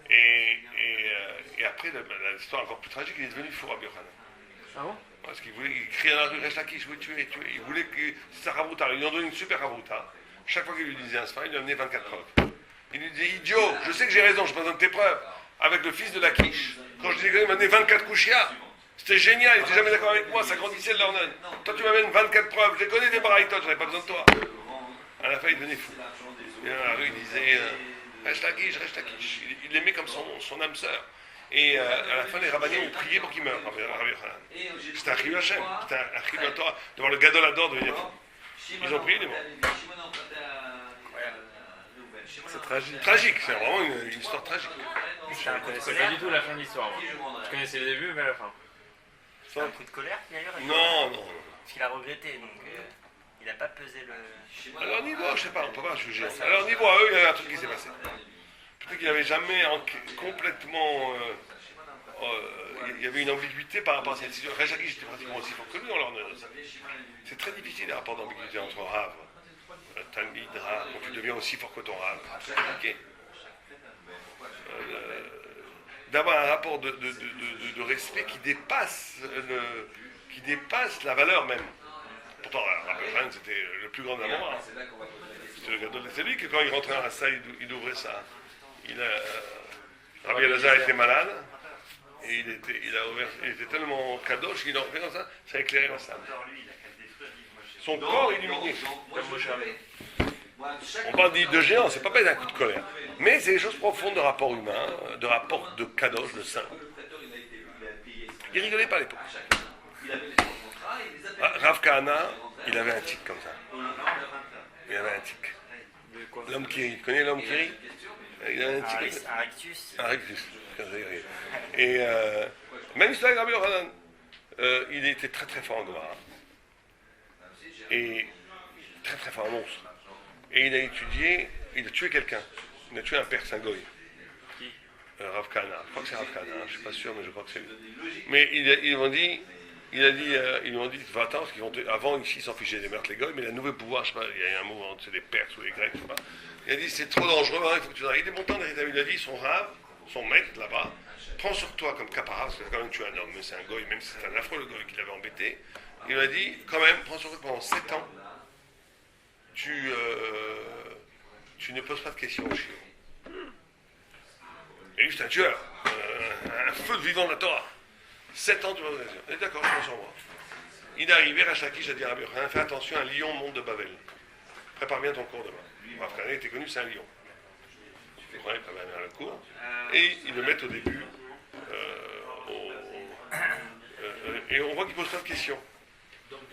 et après, l'histoire encore plus tragique, il est devenu fou, Rabbi Yochanan. Ah bon? Parce qu'il criait dans la rue, Resh Lakish, oui, tuer. Il voulait que c'est sa rabouta. Ils lui ont donné une super rabouta. Chaque fois qu'il lui disait un sphère, il lui amenait 24 preuves. Il lui disait, idiot, je sais que j'ai raison, je présente tes preuves. Avec le fils de Lakish, quand je disais qu'il m'amenait 24 kouchias, c'était génial, il n'était jamais d'accord avec moi, ça grandissait de l'ornone. Toi, tu m'amènes 24 preuves, je les connais des baraïtotes, j'avais pas besoin de toi. À la fin, il devenait fou. Et dans la rue, il disait, Resh Lakish. Il l'aimait comme son âme sœur. Et à la fin, les rabbinim ont prié pour qu'il meure, Rabbi Yochanan. C'était un chiyuv Hashem, c'était un chiyuv de Torah, de voir le gadol ador devenir fou. Ils ont prié, il est mort. C'est tragique. Tragique, c'est vraiment une histoire tragique. Je connaissais pas du tout la fin de l'histoire. Moi. Je connaissais le début, mais la fin. C'est un coup de colère qu'il a eu. Non. Parce qu'il a regretté, donc il n'a pas pesé le. À leur niveau, je sais pas, on peut pas juger. À leur niveau, à eux, il y avait un truc qui s'est passé. Peut-être qu'il n'avait jamais complètement. Il y avait une ambiguïté par rapport à cette décision. Resh Lakish était pratiquement aussi fort que lui, on leur donne. C'est très difficile les rapports d'ambiguïté entre Rav, Talmid, Rav, quand tu deviens aussi fort que ton Rav. C'est compliqué. D'avoir un rapport de respect qui dépasse la valeur même. Pourtant, Rabbi Yochanan, c'était le plus grand amour. C'est lui que quand il rentrait dans la salle, il ouvrait ça. Rabbi Elazar était malade, et il était tellement kadosh qu'il a ouvert comme ça a éclairé la salle. Son corps illuminé. On parle de géant, c'est pas d'un coup de colère. Mais c'est des choses profondes de rapport humain, de rapport de kadosh, de saint. Il rigolait pas à l'époque. Rav Kahana, il avait un tic comme ça. Il avait un tic. L'homme Kiri, tu connais l'homme Kiri? Il avait un tic. Un rictus. Un rictus. Et même si Rabbi Yochanan, il était très très fort en Gemara. Et très très fort en monstre. Et il a étudié, il a tué quelqu'un. Il a tué un père, c'est un goy. Rav Kahana. Je crois que c'est Rav Kahana, je ne suis pas sûr, mais je crois que c'est lui. Mais ils m'ont dit, va attendre, parce qu'ils vont avant ici ils s'en fichaient des meurtres les goy, mais il a un nouveau pouvoir, je sais pas, il y a un mot entre les Perses ou les Grecs, je sais pas. Il a dit c'est trop dangereux, hein, il faut que tu arrives. Il est montant d'héritage, il a dit son rave, son maître là-bas, prends sur toi comme capara, parce que quand même tu es un homme, mais c'est un goy, même si c'est un affreux le goy qui l'avait embêté. Il m'a dit, quand même, prends sur toi pendant 7 ans, tu ne poses pas de questions au chiot. Et lui, c'est un tueur, un feu de vivant de la Torah. 7 ans, tu poses des questions. Et d'accord, je pense en moi. Il est arrivé, Rachaki, j'ai dit à Rabbi Yochanan, fais attention, un lion monte de Babel. Prépare bien ton cours demain. Rav Kahana était connu, c'est un lion. Il prépare bien le cours. Et ils le mettent au début. Et on voit qu'il ne pose pas de questions.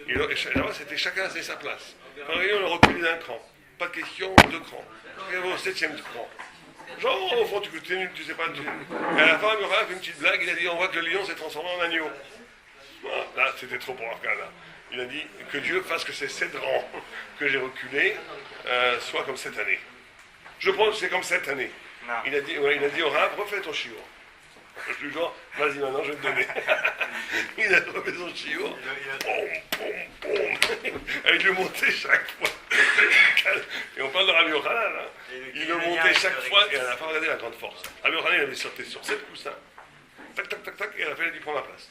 Et là-bas, c'était chacun à sa place. Quand on le reculé d'un cran. Pas de question, 2 crans. Et au 7e cran. Genre, au fond, tu es nul, tu sais pas tout. Et à la fin, il a fait une petite blague, il a dit, on voit que le lion s'est transformé en agneau. Voilà, là, c'était trop pour Rav Kahana. Il a dit, que Dieu fasse que ces 7 rangs que j'ai reculés soient comme cette année. Je pense que c'est comme cette année. Il a dit au Rav, refais ton chiour. Je lui dis, vas-y maintenant, je vais te donner. Il a refait son chiour. Il le montait chaque fois. Et on parle de Rabbi Yochanan. Hein. Il le montait chaque fois et à la fin, regardez la grande force. Rabbi Yochanan, il avait sauté sur 7 coussins. Tac, tac, tac, tac, et à la fin, il a dit, prends ma place.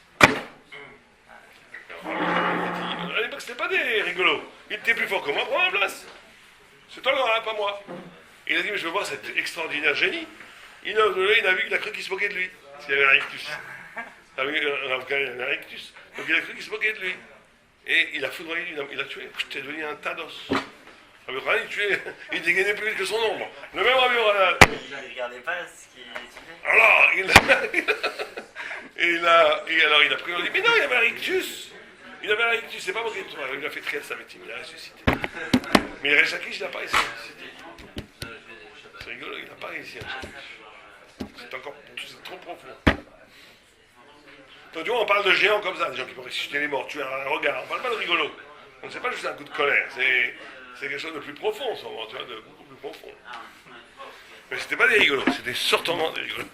À l'époque, c'était pas des rigolos. Il était plus fort que moi, prends ma place. C'est toi le grand, pas moi. Et il a dit, mais je veux voir cet extraordinaire génie. Il a vu qu'il a cru qu'il se moquait de lui. S'il y avait un rictus. Il avait un rictus. Donc il a cru qu'il se moquait de lui. Et il a foudroyé, il a tué. Il est devenu un tas d'os. Rabbi Yochanan, il tuait, il dégainait plus vite que son ombre. Le même Rabbi Yochanan. Il ne regardait pas ce qu'il étudiait. Alors, il a pris, on dit, mais non, il avait un rictus. Il avait un rictus, c'est pas moqué de toi. Il a fait très sa victime, il a ressuscité. Mais il Rechakish, il n'a pas ressuscité. C'est rigolo, il n'a pas réussi à c'est trop profond. Donc tu vois, on parle de géants comme ça, des gens qui vont ressusciter les morts, tuer un regard, on parle pas de rigolo. Donc c'est pas juste un coup de colère, c'est quelque chose de plus profond, tu vois, de beaucoup plus profond. Mais c'était pas des rigolos, c'était certainement des rigolos.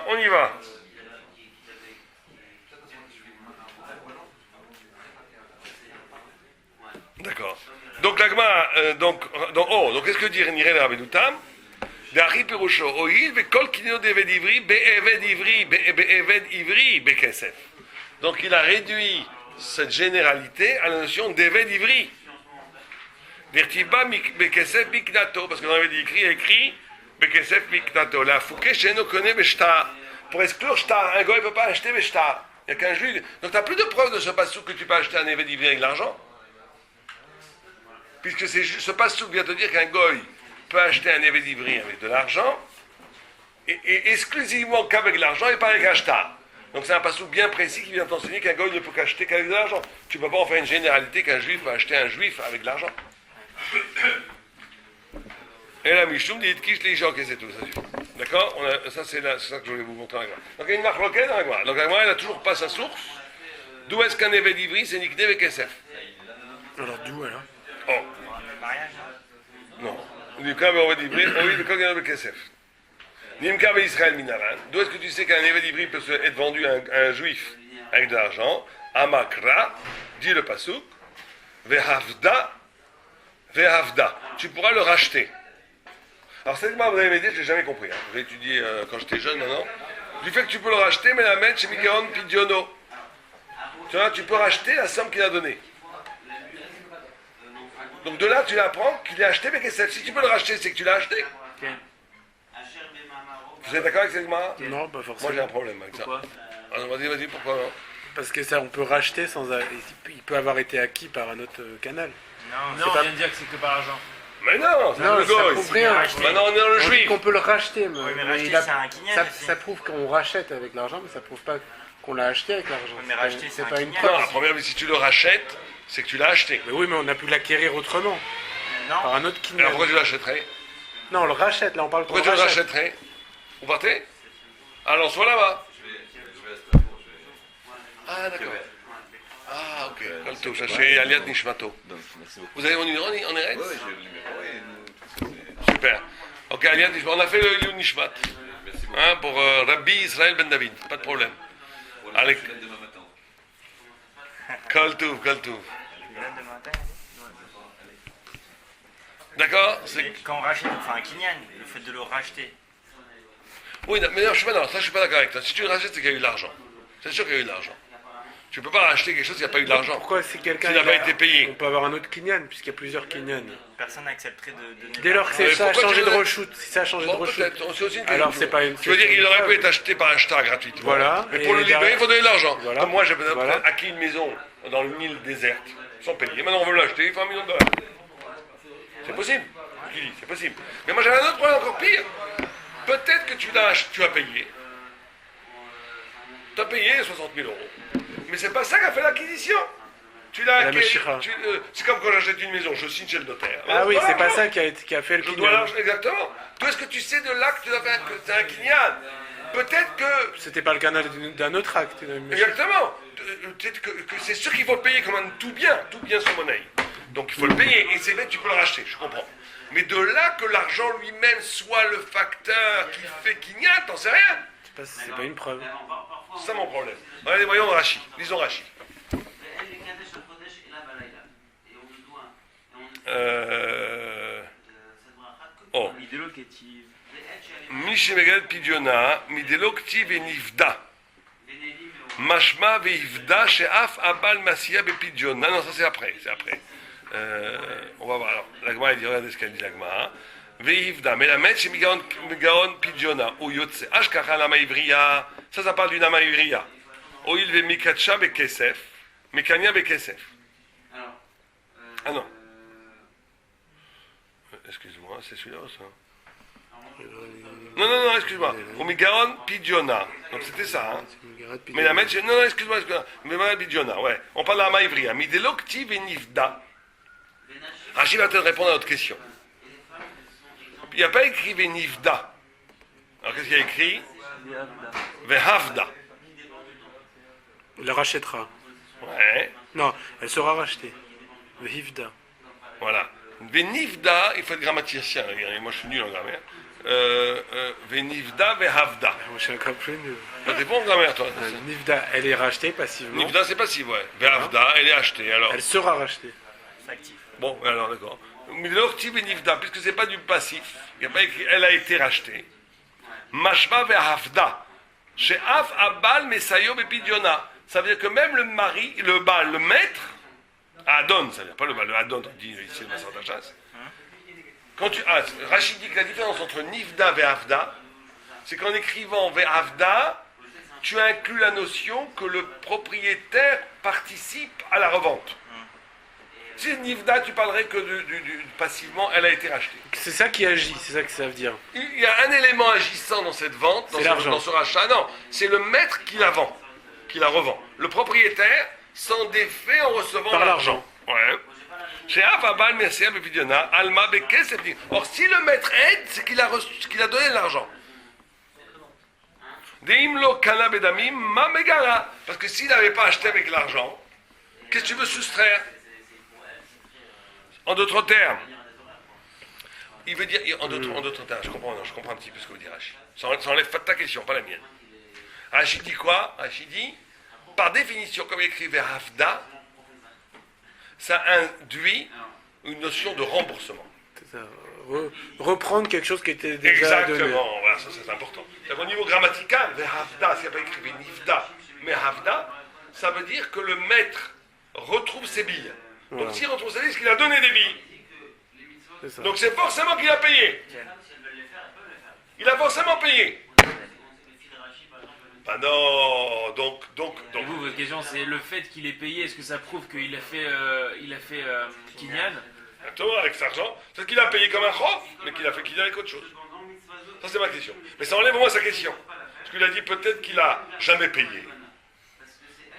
On y va. D'accord. Donc l'agma, donc qu'est-ce que dit Nirel Rabbeinu-Tam? D'Ari Perusho, Oil, Bekol Kinino d'Eved Ivri, Be'eved Ivri, Bekesef. Donc il a réduit cette généralité à la notion d'Eved Ivri. Vertiba Bekesef Miknato, parce que dans l'Eved Ivri, il y a écrit Bekesef Miknato. La Fouké, Sheno connaît Beshtar. Pour exclure Shtar, un goy ne peut pas acheter Beshtar. Il n'y a qu'un juif. Donc tu n'as plus de preuve de ce passou que tu peux acheter un Eved Ivri avec l'argent. Puisque c'est juste ce passouk vient te dire qu'un goy peut acheter un évêque d'Ivry avec de l'argent, et exclusivement qu'avec l'argent et pas avec un shtar. Donc c'est un passouk bien précis qui vient t'enseigner qu'un goy ne peut qu'acheter qu'avec de l'argent. Tu ne peux pas en faire une généralité qu'un juif peut acheter un juif avec de l'argent. Et la Mishoum dit Kish les gens, c'est tout, ça suffit. D'accord? Ça c'est ça que je voulais vous montrer. Donc il y a une marque locale dans la Gemara. Donc la Gemara, elle n'a toujours pas sa source. D'où est-ce qu'un évêque d'Ivry c'est Nikné avec SF? Alors d'où alors? Oh. Non. Nimka be'oved ivri, oui, le kol gadol bekesef. Nimka be'Israël minaran. D'où est-ce que tu sais qu'un évêque d'Ivry peut être vendu à un juif avec de l'argent? Amakra, dit le pasuk, vehavda. Tu pourras le racheter. Alors cette marque, vous avez dit, je l'ai jamais compris. Hein. J'ai étudié quand j'étais jeune maintenant. Du fait que tu peux le racheter, mais la mettre chez Mikeron Pidiono. Tu vois, tu peux racheter la somme qu'il a donnée. Donc de là, tu apprends qu'il est acheté Bekesef. Si tu peux le racheter, c'est que tu l'as acheté. Ok. Vous êtes d'accord avec cette Gemara? Non, pas forcément. Moi j'ai un problème avec ça. Pourquoi? Alors, vas-y, pourquoi non? Parce que ça, on peut racheter sans... Il peut avoir été acquis par un autre canal. Non, on vient de dire que c'est que par argent. Mais non, c'est Non, le ça goy. prouve rien. Maintenant on est dans le On dit juif. qu'on peut le racheter, mais, Oui, mais mais racheter, il a- c'est un kinyan aussi. ça prouve qu'on rachète avec l'argent, mais ça prouve pas qu'on l'a acheté avec l'argent. Oui, mais racheter, c'est un pas une kinyan. preuve. Non, la première, mais si tu le rachètes, c'est que tu l'as acheté. Mais oui, mais on a pu l'acquérir autrement, par Non, un autre Et alors kinyan. pourquoi tu l'achèterais? Non, on le rachète, là on parle qu'on Pourquoi le tu le rachète. rachèterais? Vous partez? Alors soit là-bas. Ah d'accord. Ah ok. Comme tout, ça c'est Aliat Nishmato. Vous avez mon numéro en Eretz? Oui, j'ai le numéro. Super. Ok, Aliat Nishmat. On a fait le Yom Nishmat. Hein, pour Rabbi Israël Ben David. Pas de problème. Allez. Demain matin. Kol Tov, Kol Tov. là, demain matin. D'accord? Mais quand on rachète, enfin un kinyan, le fait de le racheter. Oui, non, mais non, je suis pas d'accord avec toi. Si tu le rachètes, c'est qu'il y a eu de l'argent. C'est sûr qu'il y a eu de l'argent. Tu peux pas racheter quelque chose qui n'a pas eu de l'argent. Pourquoi si quelqu'un S'il n'a pas été payé. On peut avoir un autre kinyan, puisqu'il y a plusieurs kinyan. Personne n'accepterait de donner. Dès lors que Mais ça a pourquoi changé tu de veux- reshoot, si ça a changé de Bon, reshoot, peut-être, c'est aussi une alors question. c'est pas une... Tu veux dire qu'il aurait pu être acheté par un star gratuitement. Voilà. Mais pour Et le libérer, il faut donner de l'argent. Voilà. Comme moi, j'ai Voilà. acquis une maison dans une île déserte, sans payer. Maintenant, on veut l'acheter, il faut $1 million. C'est possible. Qui dit? C'est possible. Mais moi, j'avais un autre problème encore pire. Peut-être que tu as payé. Tu as payé 60 000 €. Mais c'est pas ça qu'a fait l'acquisition. Tu l'as La acquis. Meshira. C'est comme quand j'achète une maison, je signe chez le notaire. Ah oui, Je dois c'est pas l'argent. ça qui a fait le Je dois kinyan. l'argent, exactement. Toi, est-ce que tu sais de là que tu dois faire que c'est un kinyan? Peut-être que. C'était pas le canal d'un autre acte. Exactement. Peut-être que c'est sûr qu'il faut le payer comme un tout bien sur monnaie. Donc il faut le payer, et c'est vrai, tu peux le racheter, je comprends. Mais de là que l'argent lui-même soit le facteur qui fait kinyan, t'en sais rien. C'est pas une preuve. C'est ça mon problème. Regardez, voyons Rashi. Lisons Rashi. Oh. Idélocative. Mishemegad Pidiona, Midelokti Venivda. Mashma Veivda, Sheaf Abal Masia Bepidiona. Non, ça c'est après. On va voir. Alors, l'Agma, il dit, regardez ce qu'elle dit l'Agma. Veivda, mais la metche, Megaon Pidiona, ou Yotse, Ashkacha Lama Ivriya. Ça parle du Nama Ivriya. Oil ve Mikacha Bekesef, Mekania Bekesef. Ah non. Excuse-moi, c'est celui-là ou ça? Non, excuse-moi. Omigaon Pidiona. Donc c'était ça, hein. Mais la mettre, non, excuse-moi. Mais Pidiona, ouais. On parle de la Maïvria. Midelokti Venivda. Rachid va te répondre à notre question. Il n'y a pas écrit Venivda. Alors qu'est-ce qu'il y a écrit? Vehavda. Il la rachètera. Ouais. Non, elle sera rachetée. Le Hivda. Voilà. Venivda, il faut être grammaticien. Moi je suis nul en grammaire. Venivda, Vehavda. Moi je suis encore plus nul. T'es bon en grammaire, toi? Nivda, elle est rachetée passivement. Nivda, c'est passif, ouais. Vehavda, elle est achetée. Alors. Elle sera rachetée. C'est actif. Bon, alors d'accord. Milorti Venivda, puisque c'est pas du passif, il n'y a pas écrit elle a été rachetée. Mashma Vehavda. Chez Af Abal Mesayo Bepidiona. Ça veut dire que même le mari, le maître, Adon, ça veut dire pas le Adon, on dit ici le masseur d'Achas. Quand Rachid dit que la différence entre Nivda et Avda, c'est qu'en écrivant Vehavda, tu inclus la notion que le propriétaire participe à la revente. Si Nivda, tu parlerais que passivement, elle a été rachetée. C'est ça qui agit, c'est ça que ça veut dire. Il y a un élément agissant dans cette vente, dans ce rachat. Non, c'est le maître qui la vend, qui la revend. Le propriétaire s'en défait en recevant Par l'argent. Ouais. Chez Afabal, merci à Bepidiona, Alma Bekes. Or, si le maître aide, c'est qu'il a donné de l'argent. Deimlo Kana Bedamim, Ma Megara. Parce que s'il n'avait pas acheté avec l'argent, qu'est-ce que tu veux soustraire? En d'autres termes, il veut dire, en d'autres termes, je comprends un petit peu ce que vous dites, Rachid. Ça enlève pas de ta question, pas la mienne. Rachid dit quoi? Rachid dit, par définition, comme il écrit vers Hafda, ça induit une notion de remboursement. C'est ça. Reprendre quelque chose qui était déjà donné. Exactement, voilà, ça c'est important. Donc, au niveau grammatical, vers Hafda, s'il n'y a pas écrit Nifda, mais Hafda, ça veut dire que le maître retrouve ses billes. Donc Voilà. s'il retrouve ses billes, c'est qu'il a donné des billes. C'est ça. Donc c'est forcément qu'il a payé. Il a forcément payé. Ah non, donc. Et vous, votre question, c'est le fait qu'il ait payé, est-ce que ça prouve qu'il a fait, Kinyan? Exactement, avec cet argent. C'est qu'il a payé comme un chov, mais qu'il a fait Kinyan avec autre chose. Ça, c'est ma question. Mais ça enlève au moins sa question. Parce qu'il a dit peut-être qu'il a jamais payé,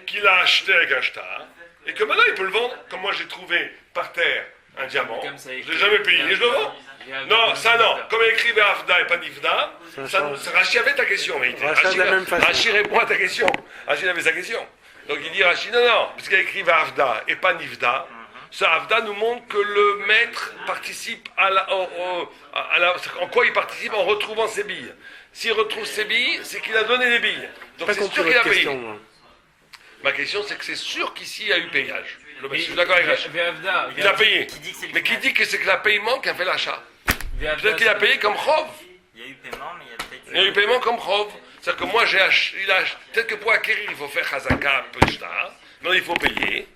qu'il a acheté avec un shtar, et que maintenant il peut le vendre. Comme moi j'ai trouvé par terre un diamant, je ne l'ai jamais payé, et je le vends. Non, ça non. Comme il écrit Afda et pas Nifda, Rachid avait ta question. Rachid répond à ta question. Rachid avait sa question. Donc il dit Rachid, non, parce qu'il a écrit Afda et pas Nifda. Ce Afda nous montre que le maître participe en quoi il participe en retrouvant ses billes. S'il retrouve ses billes, c'est qu'il a donné des billes. Donc c'est sûr qu'il a payé. Ma question, c'est que c'est sûr qu'ici il y a eu payage. Je suis d'accord avec Rachid. Il a payé. Mais qui dit que c'est que le paiement qui a fait l'achat? Peut-être qu'il a payé comme chov. Il y a eu paiement, mais il y a peut-être... Il y a eu paiement comme chov. C'est-à-dire que moi, j'ai acheté... Peut-être que pour acquérir, il faut faire chazaka, peu de shtar. Non, il faut payer.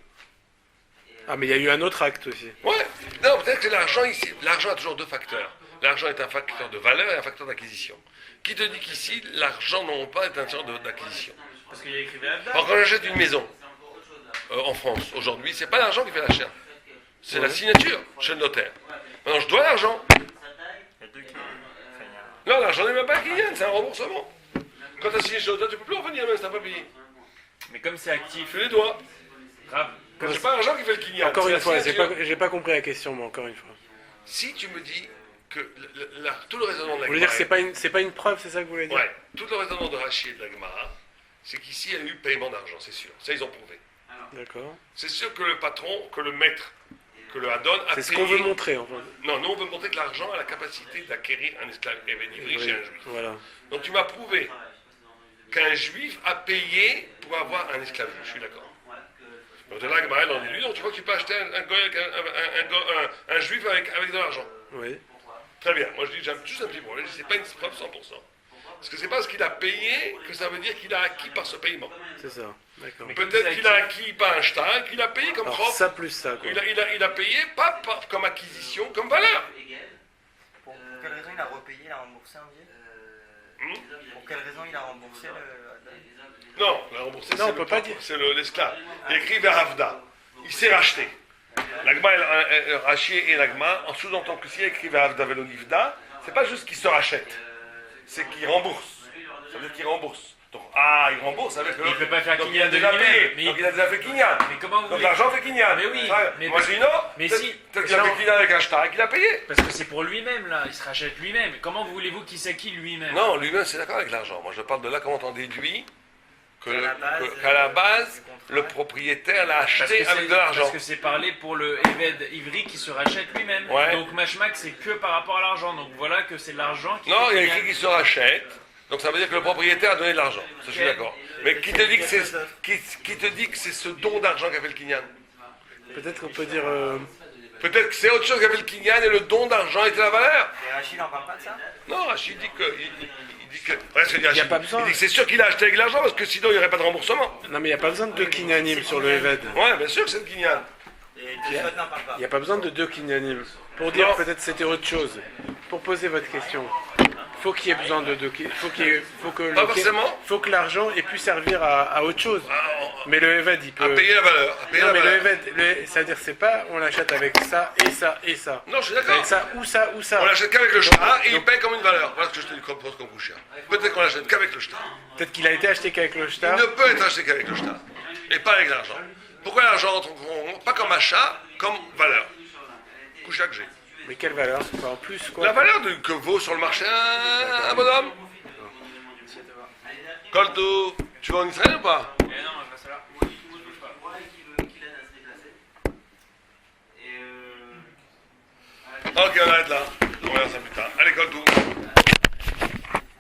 Ah, mais il y a eu un autre acte aussi. Ouais. Non, peut-être que l'argent ici... L'argent a toujours deux facteurs. L'argent est un facteur de valeur et un facteur d'acquisition. Qui te dit qu'ici, l'argent non pas est un facteur d'acquisition? Parce qu'il y a écrit Avda. Alors, quand j'achète une maison en France, aujourd'hui, c'est pas l'argent qui fait l'achat. C'est la signature chez le notaire. Maintenant, je dois l'argent. Il y a deux qui... Non, l'argent n'est même pas Kinyan, c'est un remboursement. Quand tu as signé chez le notaire, tu ne peux plus revenir même si tu n'as pas payé. Mais comme c'est actif, Tu les dois. grave. C'est pas l'argent qui fait le Kinyan. Encore c'est une la fois, signature. j'ai pas compris la question, mais encore une fois. Si tu me dis que tout le raisonnement de la Vous voulez dire que c'est pas une preuve, c'est ça que vous voulez dire? Ouais, tout le raisonnement de Rachid et de la Gemara, c'est qu'ici il y a eu paiement d'argent, c'est sûr. Ça, ils ont prouvé. D'accord. C'est sûr que le patron, que le maître, que le Hadon a payé. C'est ce qu'on veut montrer, en fait. Non, nous on veut montrer que l'argent a la capacité d'acquérir un esclave évangélique chez un juif. Voilà. Donc tu m'as prouvé qu'un juif a payé pour avoir un esclave juif, je suis d'accord. Donc de là, Gemara, on dit lui, donc tu vois que tu peux acheter un juif avec de l'argent. Oui. Très bien, moi je dis, j'aime juste un petit problème, c'est pas une preuve 100%. Parce que c'est pas ce qu'il a payé que ça veut dire qu'il a acquis par ce paiement. C'est ça. D'accord. Peut-être qu'il a acquis pas un shtar, qu'il a payé comme Alors, propre. ça plus ça, quoi. Il a payé pas comme acquisition, comme valeur. Pour quelle raison il a repayé, il a remboursé un billet? Pour quelle raison il a remboursé le... Non, il a remboursé, Non, on peut pas dire. C'est l'esclave. Il écrit vers Avda. Il s'est racheté. L'agma, Rachi et l'agma, en sous-entend que s'il écrit vers Avda Velonivda, c'est pas juste qu'il se rachète, c'est qu'il rembourse. Ça veut dire qu'il rembourse. Donc, il rembourse avec le. Il ne peut pas faire donc, Kinyan de déjà lui-même. payé. Mais donc il a déjà fait Kinyan. Mais comment vous Donc voulez... l'argent fait Kinyan. Mais oui, Ça, mais moi je dis non. mais peut-être, si. Peut-être qu'il a fait Kinyan avec un shtar et qu'il a payé. Parce que c'est pour lui-même, là. Il se rachète lui-même. Comment voulez-vous qu'il s'acquitte lui-même? Non, lui-même c'est d'accord avec l'argent. Moi je parle de là comment on déduit qu'à la la base, le propriétaire l'a acheté avec de l'argent. Parce que c'est parlé pour le Eved Ivri qui se rachète lui-même. Ouais. Donc Mashmak c'est que par rapport à l'argent. Donc voilà que c'est l'argent qui... Non, fait il y a Kinyan. écrit qu'il se rachète. Donc ça veut dire que le propriétaire a donné de l'argent. Ça, je suis d'accord. Mais qui te dit que c'est qui te dit que c'est ce don d'argent qu'a fait le Kinyan? Peut-être qu'on peut dire... Peut-être que c'est autre chose qu'a fait le Kinyan et le don d'argent était la valeur. Et Rachid n'en parle pas de ça? Non, Rachid dit que. Il dit que. Ouais, ce que dit Rachid. Y a pas besoin. Il dit que c'est sûr qu'il a acheté avec l'argent parce que sinon il n'y aurait pas de remboursement. Non, mais il n'y a pas besoin de deux kinyanim sur le Eved. Ouais, bien sûr que c'est le Kinyan. Et Tosfot n'en parle pas. Il n'y a pas besoin de deux kinyanim. Pour dire Non. peut-être c'était autre chose. Pour poser votre question. Faut qu'il y ait besoin de deux. Pas forcément. Faut que l'argent ait pu servir à autre chose. Mais le Eved, il À peut. payer la valeur. À payer Non, la mais le valeur. Eved, c'est-à-dire c'est pas on l'achète avec ça et ça et ça. Non, je suis d'accord. Avec ça ou ça ou ça. On l'achète qu'avec le shtar et il paye comme une valeur. Voilà ce que je te dis comme boucher. Peut-être qu'on l'achète qu'avec le shtar. Peut-être qu'il a été acheté qu'avec le Il shtar. ne peut être acheté qu'avec le shtar. Et pas avec l'argent. Pourquoi l'argent rentre pas comme achat, comme valeur? Coucha que j'ai. Mais quelle valeur? Quoi, en plus quoi? La valeur que vaut sur le marché un bonhomme. Colto, tu vas en Israël ou pas? Eh non, je reste là. Je bouge pas. Ok, on arrête là. On verra ça plus tard. Allez, Colto.